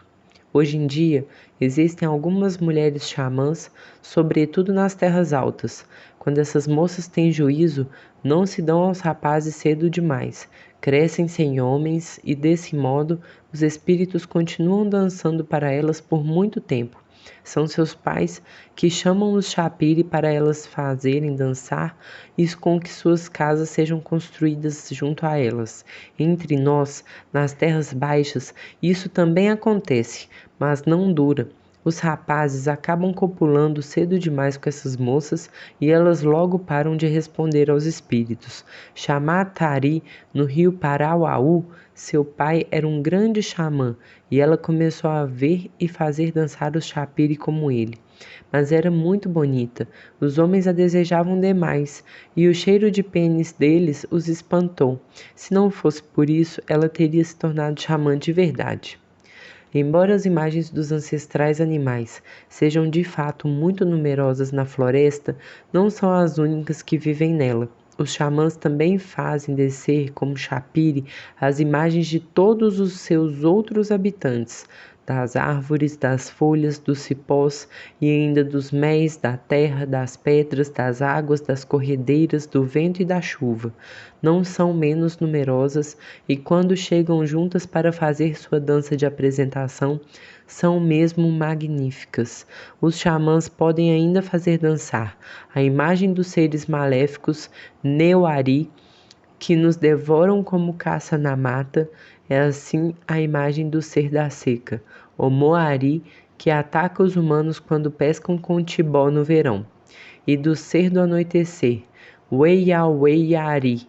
Hoje em dia, existem algumas mulheres xamãs, sobretudo nas terras altas. Quando essas moças têm juízo, não se dão aos rapazes cedo demais, crescem sem homens e, desse modo, os espíritos continuam dançando para elas por muito tempo. São seus pais que chamam os chapiri para elas fazerem dançar e com que suas casas sejam construídas junto a elas. Entre nós, nas terras baixas, isso também acontece, mas não dura. Os rapazes acabam copulando cedo demais com essas moças e elas logo param de responder aos espíritos. Xamatari, no rio Parauaú, seu pai era um grande xamã e ela começou a ver e fazer dançar os chapiri como ele. Mas era muito bonita, os homens a desejavam demais e o cheiro de pênis deles os espantou. Se não fosse por isso, ela teria se tornado xamã de verdade. Embora as imagens dos ancestrais animais sejam de fato muito numerosas na floresta, não são as únicas que vivem nela. Os xamãs também fazem descer como chapiri as imagens de todos os seus outros habitantes, das árvores, das folhas, dos cipós e ainda dos méis, da terra, das pedras, das águas, das corredeiras, do vento e da chuva. Não são menos numerosas e quando chegam juntas para fazer sua dança de apresentação, são mesmo magníficas. Os xamãs podem ainda fazer dançar a imagem dos seres maléficos Neuari, que nos devoram como caça na mata, é assim a imagem do ser da seca, o Moari, que ataca os humanos quando pescam com tibó no verão, e do ser do anoitecer, Weiaweiari,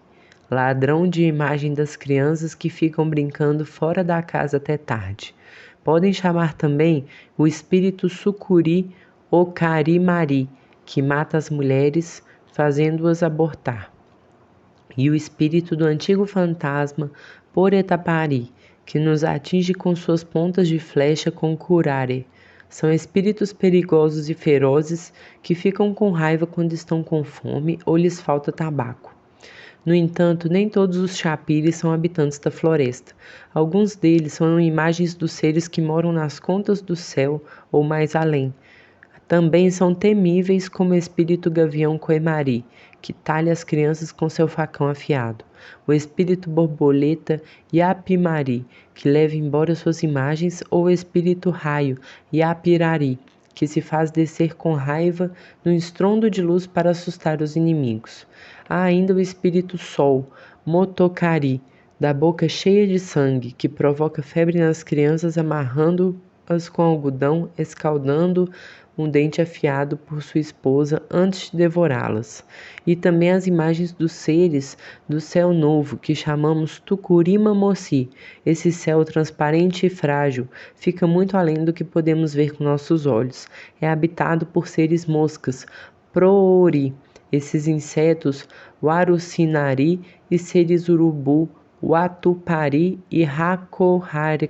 ladrão de imagem das crianças que ficam brincando fora da casa até tarde. Podem chamar também o espírito sucuri ou carimari, que mata as mulheres, fazendo-as abortar, e o espírito do antigo fantasma Poretapari, que nos atinge com suas pontas de flecha com curare. São espíritos perigosos e ferozes que ficam com raiva quando estão com fome ou lhes falta tabaco. No entanto, nem todos os chapiris são habitantes da floresta. Alguns deles são imagens dos seres que moram nas contas do céu ou mais além. Também são temíveis como o espírito gavião Coemari, que talha as crianças com seu facão afiado. O espírito borboleta Yapimari, que leva embora suas imagens, ou o espírito raio Yapirari, que se faz descer com raiva no estrondo de luz para assustar os inimigos. Há ainda o espírito sol, Motokari, da boca cheia de sangue, que provoca febre nas crianças amarrando-as com algodão, escaldando um dente afiado por sua esposa antes de devorá-las. E também as imagens dos seres do céu novo, que chamamos Tukurima Moci. Esse céu transparente e frágil fica muito além do que podemos ver com nossos olhos. É habitado por seres moscas, Proori. Esses insetos, Warucinari, e seres urubu, Watupari e Hakoharikori.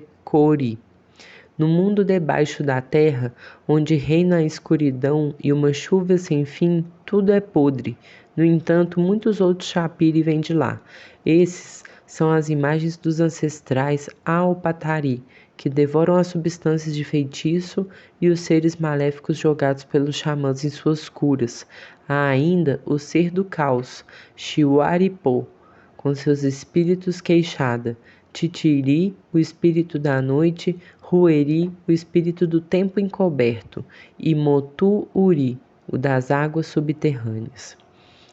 No mundo debaixo da terra, onde reina a escuridão e uma chuva sem fim, tudo é podre. No entanto, muitos outros Shapiri vêm de lá. Esses são as imagens dos ancestrais Aopatari, que devoram as substâncias de feitiço e os seres maléficos jogados pelos xamãs em suas curas. Há ainda o ser do caos, Shiwaripo, com seus espíritos queixada, Titiri, o espírito da noite, Rueri, o espírito do tempo encoberto, e Motu-Uri, o das águas subterrâneas.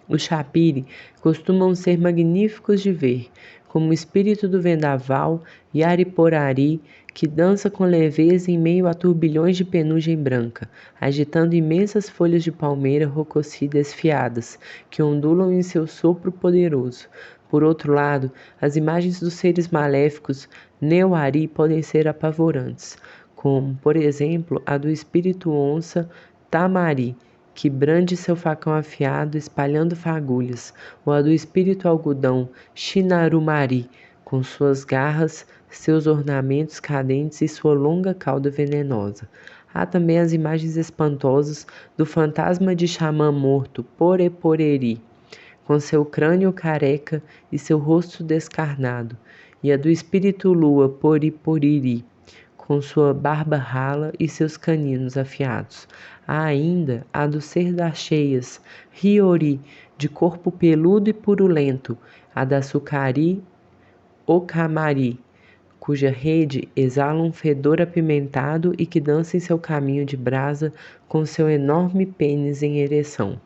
Os Shapiri costumam ser magníficos de ver, como o espírito do vendaval, Yariporari, que dança com leveza em meio a turbilhões de penugem branca, agitando imensas folhas de palmeira rocossi desfiadas, que ondulam em seu sopro poderoso. Por outro lado, as imagens dos seres maléficos Neuari podem ser apavorantes, como, por exemplo, a do espírito onça Tamari, que brande seu facão afiado espalhando fagulhas, ou a do espírito algodão Shinarumari, com suas garras, seus ornamentos cadentes e sua longa cauda venenosa. Há também as imagens espantosas do fantasma de xamã morto Poreporeri, com seu crânio careca e seu rosto descarnado, e a do espírito lua Poriporiri, com sua barba rala e seus caninos afiados. Há ainda a do ser das cheias, Hiyori, de corpo peludo e purulento, a da Sukari Okamari, cuja rede exala um fedor apimentado e que dança em seu caminho de brasa com seu enorme pênis em ereção.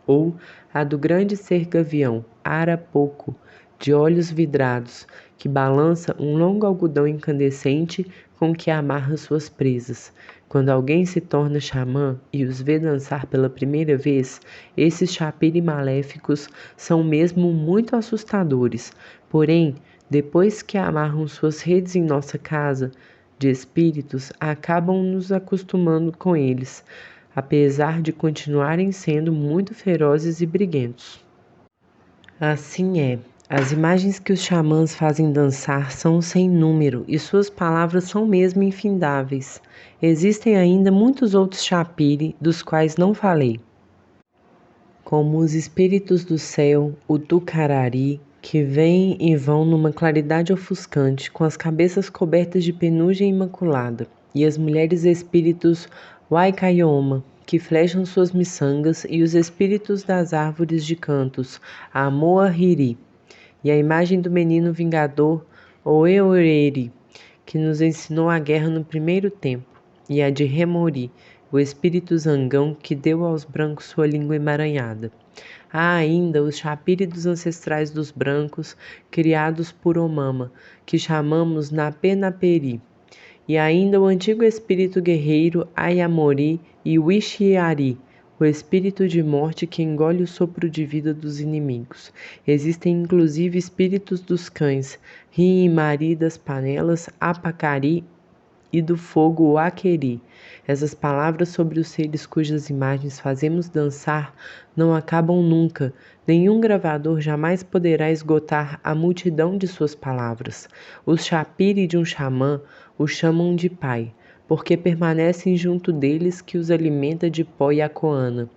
Ou a do grande ser gavião, Arapoco, de olhos vidrados, que balança um longo algodão incandescente com que amarra suas presas. Quando alguém se torna xamã e os vê dançar pela primeira vez, esses Shapiri maléficos são mesmo muito assustadores. Porém, depois que amarram suas redes em nossa casa de espíritos, acabam nos acostumando com eles, apesar de continuarem sendo muito ferozes e briguentos. Assim é. As imagens que os xamãs fazem dançar são sem número e suas palavras são mesmo infindáveis. Existem ainda muitos outros Shapiri dos quais não falei, como os espíritos do céu, o Tucarari, que vêm e vão numa claridade ofuscante, com as cabeças cobertas de penugem imaculada, e as mulheres espíritos Waikayoma, que flecham suas miçangas, e os espíritos das árvores de cantos, a Moahiri, e a imagem do menino vingador Oeoreri, que nos ensinou a guerra no primeiro tempo, e a de Remori, o espírito zangão que deu aos brancos sua língua emaranhada. Há ainda os Shapiri dos ancestrais dos brancos, criados por Omama, que chamamos Napenaperi, e ainda o antigo espírito guerreiro Ayamori e Wishiari, o espírito de morte que engole o sopro de vida dos inimigos. Existem inclusive espíritos dos cães, Ri-Mari das panelas, Apacari e do fogo Aqueri. Essas palavras sobre os seres cujas imagens fazemos dançar não acabam nunca. Nenhum gravador jamais poderá esgotar a multidão de suas palavras. Os Shapiri de um xamã o chamam de pai, porque permanecem junto deles que os alimenta de pó e acoana.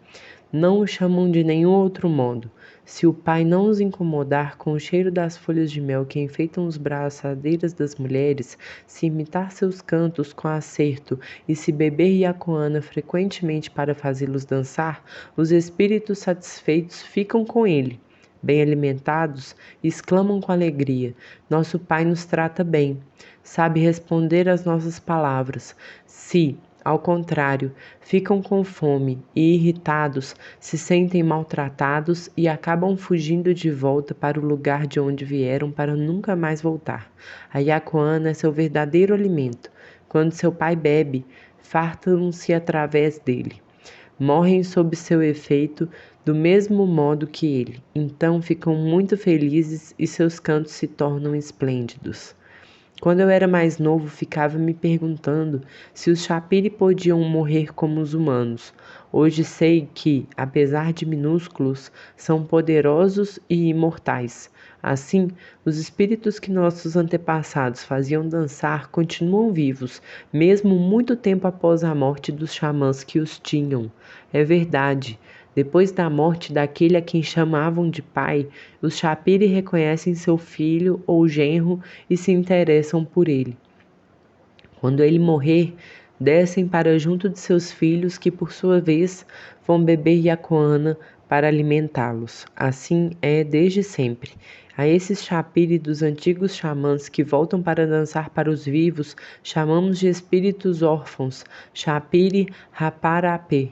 Não o chamam de nenhum outro modo. Se o pai não os incomodar com o cheiro das folhas de mel que enfeitam os braçadeiras das mulheres, se imitar seus cantos com acerto e se beber iacoana frequentemente para fazê-los dançar, os espíritos satisfeitos ficam com ele. Bem alimentados, exclamam com alegria: nosso pai nos trata bem, sabe responder às nossas palavras. Se, ao contrário, ficam com fome e irritados, se sentem maltratados e acabam fugindo de volta para o lugar de onde vieram para nunca mais voltar. A iacoana é seu verdadeiro alimento. Quando seu pai bebe, fartam-se através dele. Morrem sob seu efeito do mesmo modo que ele. Então ficam muito felizes e seus cantos se tornam esplêndidos. Quando eu era mais novo, ficava me perguntando se os Shapiri podiam morrer como os humanos. Hoje sei que, apesar de minúsculos, são poderosos e imortais. Assim, os espíritos que nossos antepassados faziam dançar continuam vivos, mesmo muito tempo após a morte dos xamãs que os tinham. É verdade. Depois da morte daquele a quem chamavam de pai, os Chapiri reconhecem seu filho ou genro e se interessam por ele. Quando ele morrer, descem para junto de seus filhos, que por sua vez vão beber Yacoana para alimentá-los. Assim é desde sempre. A esses Chapiri dos antigos xamãs que voltam para dançar para os vivos, chamamos de espíritos órfãos, Chapiri Raparapé.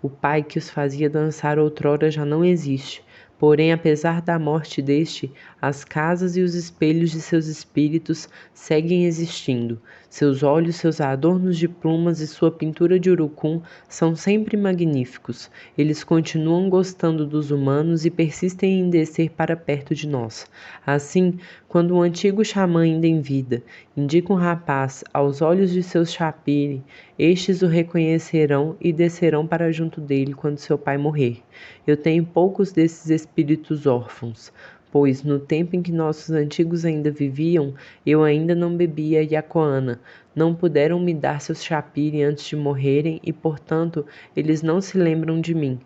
O pai que os fazia dançar outrora já não existe. Porém, apesar da morte deste, as casas e os espelhos de seus espíritos seguem existindo. Seus olhos, seus adornos de plumas e sua pintura de urucum são sempre magníficos. Eles continuam gostando dos humanos e persistem em descer para perto de nós. Assim, quando um antigo xamã ainda em vida indica um rapaz aos olhos de seus chapiri, estes o reconhecerão e descerão para junto dele quando seu pai morrer. Eu tenho poucos desses espíritos órfãos, pois no tempo em que nossos antigos ainda viviam, eu ainda não bebia Yacoana. Não puderam me dar seus chapiri antes de morrerem e, portanto, eles não se lembram de mim.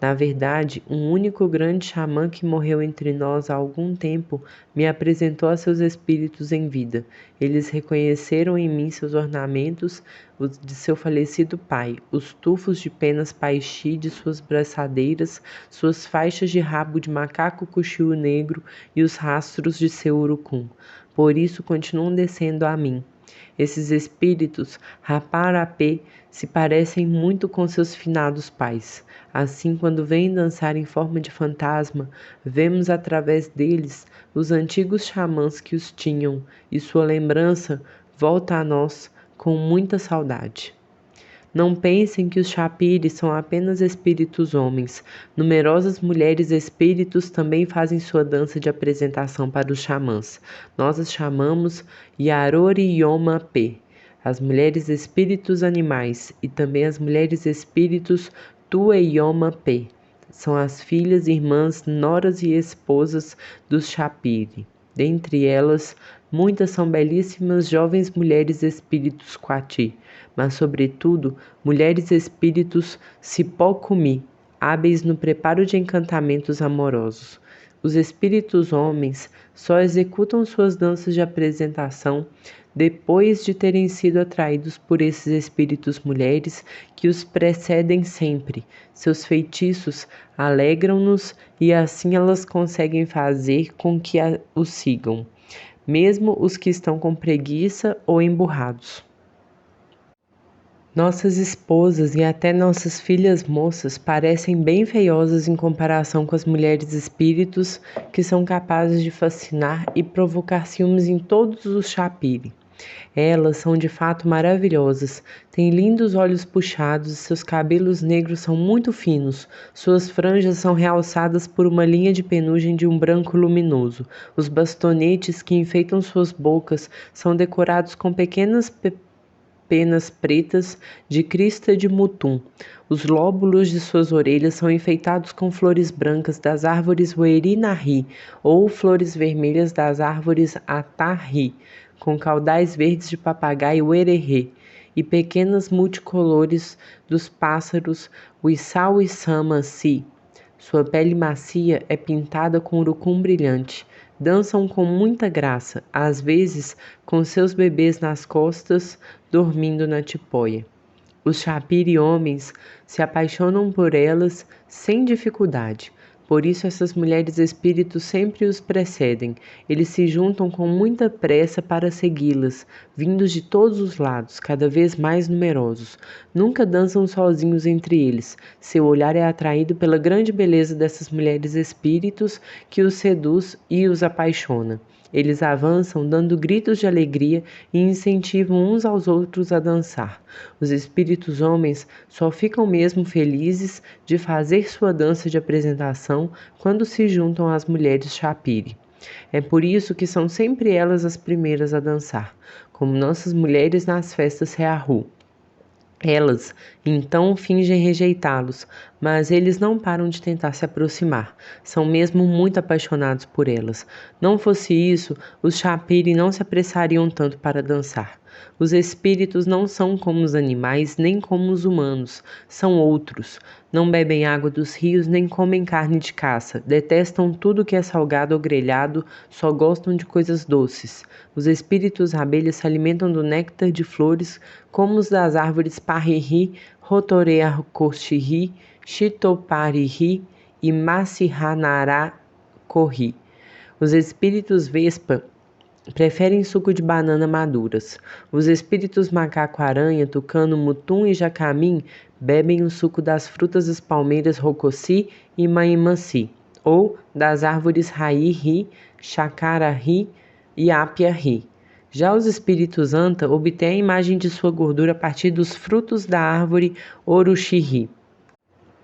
Na verdade, um único grande xamã que morreu entre nós há algum tempo me apresentou a seus espíritos em vida. Eles reconheceram em mim seus ornamentos, os de seu falecido pai, os tufos de penas paixi de suas braçadeiras, suas faixas de rabo de macaco cuxiu negro e os rastros de seu urucum. Por isso continuam descendo a mim. Esses espíritos, Raparapé, se parecem muito com seus finados pais. Assim, quando vêm dançar em forma de fantasma, vemos através deles os antigos xamãs que os tinham, e sua lembrança volta a nós com muita saudade. Não pensem que os Chapires são apenas espíritos homens. Numerosas mulheres espíritos também fazem sua dança de apresentação para os xamãs. Nós as chamamos Yarori Yoma Pé. As mulheres espíritos animais e também as mulheres espíritos Tueyoma Pé. São as filhas, irmãs, noras e esposas dos Chapiri. Dentre elas, muitas são belíssimas jovens mulheres espíritos Quati, mas sobretudo mulheres espíritos Cipó-Cumi, hábeis no preparo de encantamentos amorosos. Os espíritos homens só executam suas danças de apresentação depois de terem sido atraídos por esses espíritos mulheres que os precedem sempre. Seus feitiços alegram-nos e assim elas conseguem fazer com que os sigam, mesmo os que estão com preguiça ou emburrados. Nossas esposas e até nossas filhas moças parecem bem feiosas em comparação com as mulheres espíritos que são capazes de fascinar e provocar ciúmes em todos os Chapiri. Elas são de fato maravilhosas, têm lindos olhos puxados e seus cabelos negros são muito finos. Suas franjas são realçadas por uma linha de penugem de um branco luminoso. Os bastonetes que enfeitam suas bocas são decorados com pequenas penas pretas de crista de mutum. Os lóbulos de suas orelhas são enfeitados com flores brancas das árvores Uerinari ou flores vermelhas das árvores Atari, com caudais verdes de papagaio Uererê e pequenas multicolores dos pássaros Uissau-Issama-si. Sua pele macia é pintada com urucum brilhante. Dançam com muita graça, às vezes com seus bebês nas costas, dormindo na tipóia. Os Chapiri homens se apaixonam por elas sem dificuldade. Por isso essas mulheres espíritos sempre os precedem. Eles se juntam com muita pressa para segui-las, vindos de todos os lados, cada vez mais numerosos. Nunca dançam sozinhos entre eles. Seu olhar é atraído pela grande beleza dessas mulheres espíritos que os seduz e os apaixona. Eles avançam dando gritos de alegria e incentivam uns aos outros a dançar. Os espíritos homens só ficam mesmo felizes de fazer sua dança de apresentação quando se juntam às mulheres Chapiri. É por isso que são sempre elas as primeiras a dançar, como nossas mulheres nas festas Reahu. Elas, então, fingem rejeitá-los, mas eles não param de tentar se aproximar. São mesmo muito apaixonados por elas. Não fosse isso, os Chapiri não se apressariam tanto para dançar. Os espíritos não são como os animais, nem como os humanos. São outros. Não bebem água dos rios, nem comem carne de caça. Detestam tudo que é salgado ou grelhado, só gostam de coisas doces. Os espíritos abelhas se alimentam do néctar de flores, como os das árvores pariri, rotoreacoxiri, chitopariri e macihanara-corri. Os espíritos vespa preferem suco de banana maduras. Os espíritos macaco-aranha, tucano, mutum e jacamim bebem o suco das frutas das palmeiras rocossi e maimaci, ou das árvores raí-ri, chacara-ri e ápia-ri. Já os espíritos anta obtêm a imagem de sua gordura a partir dos frutos da árvore oruxiri.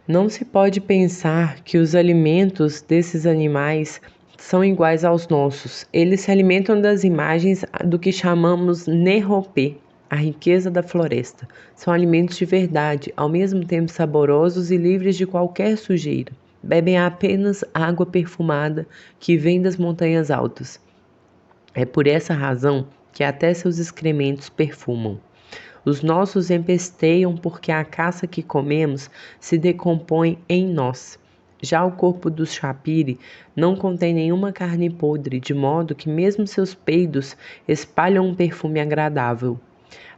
Não se pode pensar que os alimentos desses animais são iguais aos nossos. Eles se alimentam das imagens do que chamamos Neropê, a riqueza da floresta. São alimentos de verdade, ao mesmo tempo saborosos e livres de qualquer sujeira. Bebem apenas água perfumada que vem das montanhas altas. É por essa razão que até seus excrementos perfumam. Os nossos empesteiam porque a caça que comemos se decompõe em nós. Já o corpo dos Chapiri não contém nenhuma carne podre, de modo que mesmo seus peidos espalham um perfume agradável.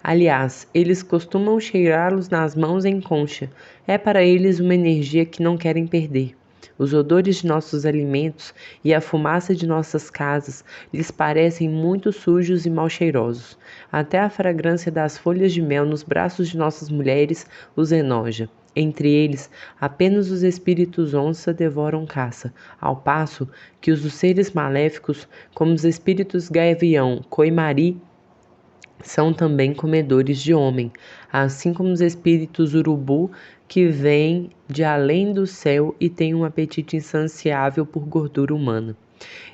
Aliás, eles costumam cheirá-los nas mãos em concha. É para eles uma energia que não querem perder. Os odores de nossos alimentos e a fumaça de nossas casas lhes parecem muito sujos e mal cheirosos. Até a fragrância das folhas de mel nos braços de nossas mulheres os enoja. Entre eles, apenas os espíritos onça devoram caça, ao passo que os dos seres maléficos, como os espíritos gavião, coimari, são também comedores de homem, assim como os espíritos urubu que vêm de além do céu e têm um apetite insaciável por gordura humana.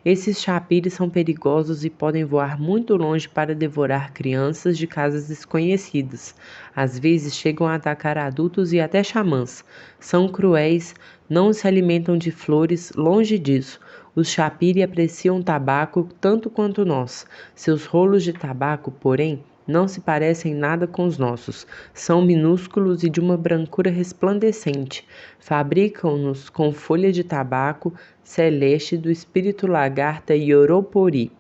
Esses chapires são perigosos e podem voar muito longe para devorar crianças de casas desconhecidas. Às vezes chegam a atacar adultos e até xamãs. São cruéis, não se alimentam de flores, longe disso. Os chapiri apreciam tabaco tanto quanto nós. Seus rolos de tabaco, porém, não se parecem nada com os nossos. São minúsculos e de uma brancura resplandecente. Fabricam-nos com folha de tabaco celeste do espírito lagarta Yoropori.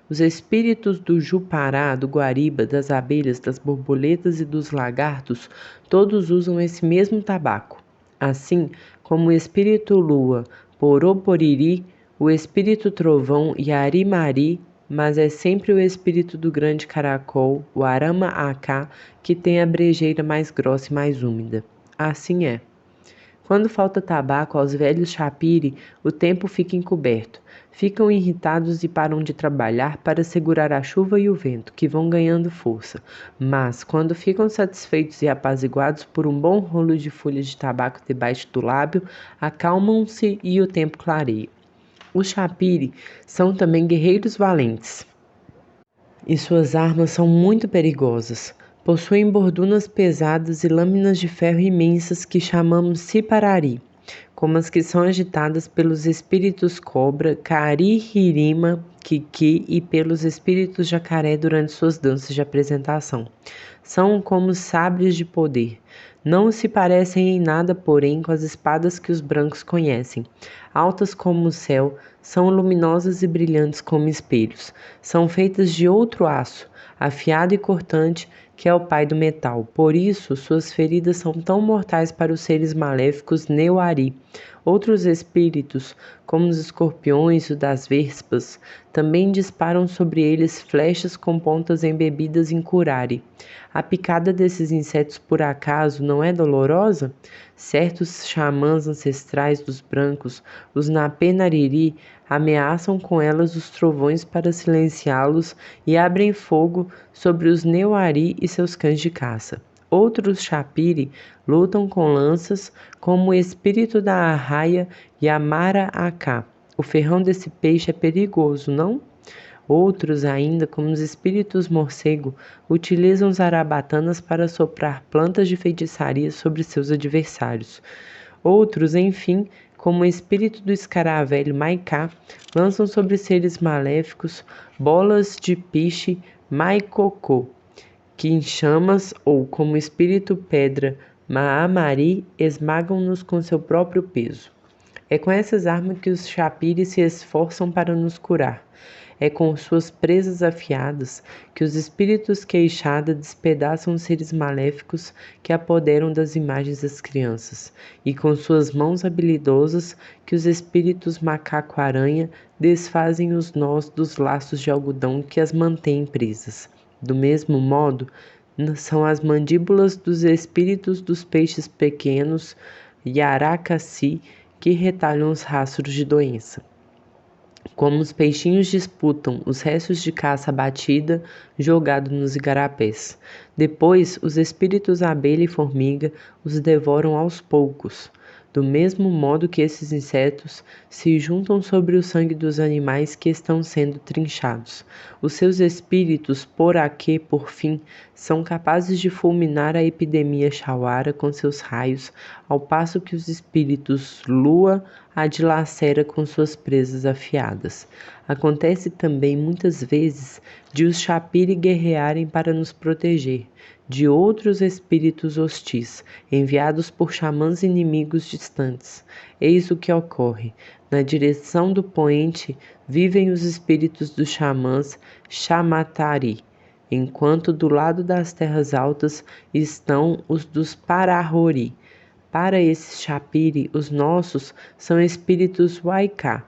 Os espíritos do jupará, do guariba, das abelhas, das borboletas e dos lagartos, todos usam esse mesmo tabaco. Assim como o espírito lua, Poroporiri, o espírito trovão Yarimari, mas é sempre o espírito do grande caracol, o arama-acá, que tem a brejeira mais grossa e mais úmida. Assim é. Quando falta tabaco aos velhos chapiri, o tempo fica encoberto. Ficam irritados e param de trabalhar para segurar a chuva e o vento, que vão ganhando força. Mas, quando ficam satisfeitos e apaziguados por um bom rolo de folhas de tabaco debaixo do lábio, acalmam-se e o tempo clareia. Os chapiri são também guerreiros valentes, e suas armas são muito perigosas. Possuem bordunas pesadas e lâminas de ferro imensas que chamamos ciparari, como as que são agitadas pelos espíritos cobra, caririma, kiki e pelos espíritos jacaré durante suas danças de apresentação. São como sabres de poder. Não se parecem em nada, porém, com as espadas que os brancos conhecem. Altas como o céu, são luminosas e brilhantes como espelhos. São feitas de outro aço, afiado e cortante, que é o pai do metal. Por isso, suas feridas são tão mortais para os seres maléficos Neuari. Outros espíritos, como os escorpiões e o das vespas, também disparam sobre eles flechas com pontas embebidas em curare. A picada desses insetos, por acaso, não é dolorosa? Certos xamãs ancestrais dos brancos, os Napê-Nariri, ameaçam com elas os trovões para silenciá-los e abrem fogo sobre os Neuari e seus cães de caça. Outros chapiri lutam com lanças, como o espírito da arraia Yamara-Aká. O ferrão desse peixe é perigoso, não? Outros ainda, como os espíritos morcego, utilizam zarabatanas para soprar plantas de feitiçaria sobre seus adversários. Outros, enfim, como o espírito do escaravelho Maiká, lançam sobre seres maléficos bolas de piche Maicocô, que em chamas ou como espírito pedra Maamari esmagam-nos com seu próprio peso. É com essas armas que os Chapires se esforçam para nos curar. É com suas presas afiadas que os espíritos queixada despedaçam os seres maléficos que apoderam das imagens das crianças, e com suas mãos habilidosas que os espíritos macaco-aranha desfazem os nós dos laços de algodão que as mantêm presas. Do mesmo modo, são as mandíbulas dos espíritos dos peixes pequenos, Yaracaci, que retalham os rastros de doença. Como os peixinhos disputam os restos de caça abatida jogado nos igarapés. Depois, os espíritos abelha e formiga os devoram aos poucos, do mesmo modo que esses insetos se juntam sobre o sangue dos animais que estão sendo trinchados. Os seus espíritos, por fim, são capazes de fulminar a epidemia chauara com seus raios, ao passo que os espíritos lua a dilacera com suas presas afiadas. Acontece também muitas vezes de os Chapiri guerrearem para nos proteger de outros espíritos hostis, enviados por xamãs inimigos distantes. Eis o que ocorre. Na direção do poente vivem os espíritos dos xamãs Chamatari, enquanto do lado das terras altas estão os dos Parahori. Para esses Chapiri, os nossos são espíritos Waiká.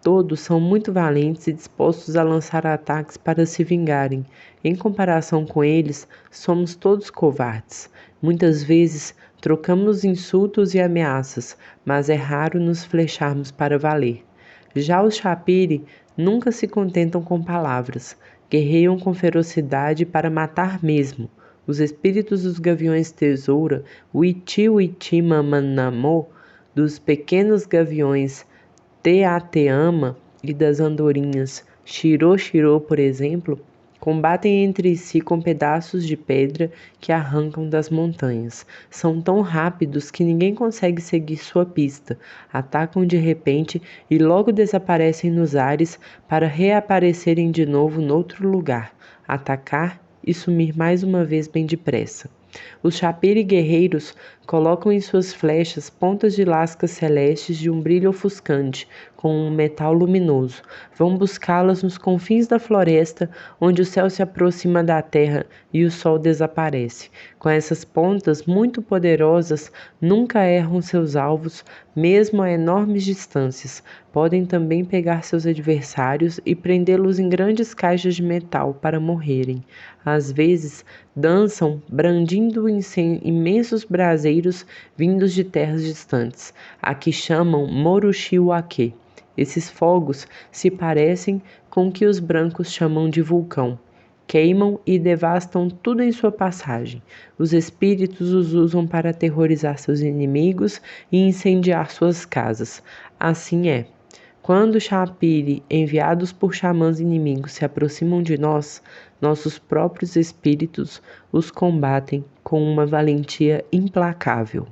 Todos são muito valentes e dispostos a lançar ataques para se vingarem. Em comparação com eles, somos todos covardes. Muitas vezes trocamos insultos e ameaças, mas é raro nos flecharmos para valer. Já os Chapiri nunca se contentam com palavras, guerreiam com ferocidade para matar mesmo. Os espíritos dos gaviões tesoura, Uiti Mamanamo, dos pequenos gaviões Teateama e das andorinhas Shiro, por exemplo, combatem entre si com pedaços de pedra que arrancam das montanhas. São tão rápidos que ninguém consegue seguir sua pista. Atacam de repente e logo desaparecem nos ares para reaparecerem de novo noutro lugar, atacar e sumir mais uma vez bem depressa. Os Chapiri guerreiros colocam em suas flechas pontas de lascas celestes de um brilho ofuscante, com um metal luminoso. Vão buscá-las nos confins da floresta, onde o céu se aproxima da terra e o sol desaparece. Com essas pontas muito poderosas, nunca erram seus alvos, mesmo a enormes distâncias. Podem também pegar seus adversários e prendê-los em grandes caixas de metal para morrerem. Às vezes, dançam brandindo imensos braseiros vindos de terras distantes, a que chamam Moruxiuaque. Esses fogos se parecem com o que os brancos chamam de vulcão. Queimam e devastam tudo em sua passagem. Os espíritos os usam para aterrorizar seus inimigos e incendiar suas casas. Assim é. Quando Chapiri, enviados por xamãs inimigos, se aproximam de nós, nossos próprios espíritos os combatem com uma valentia implacável.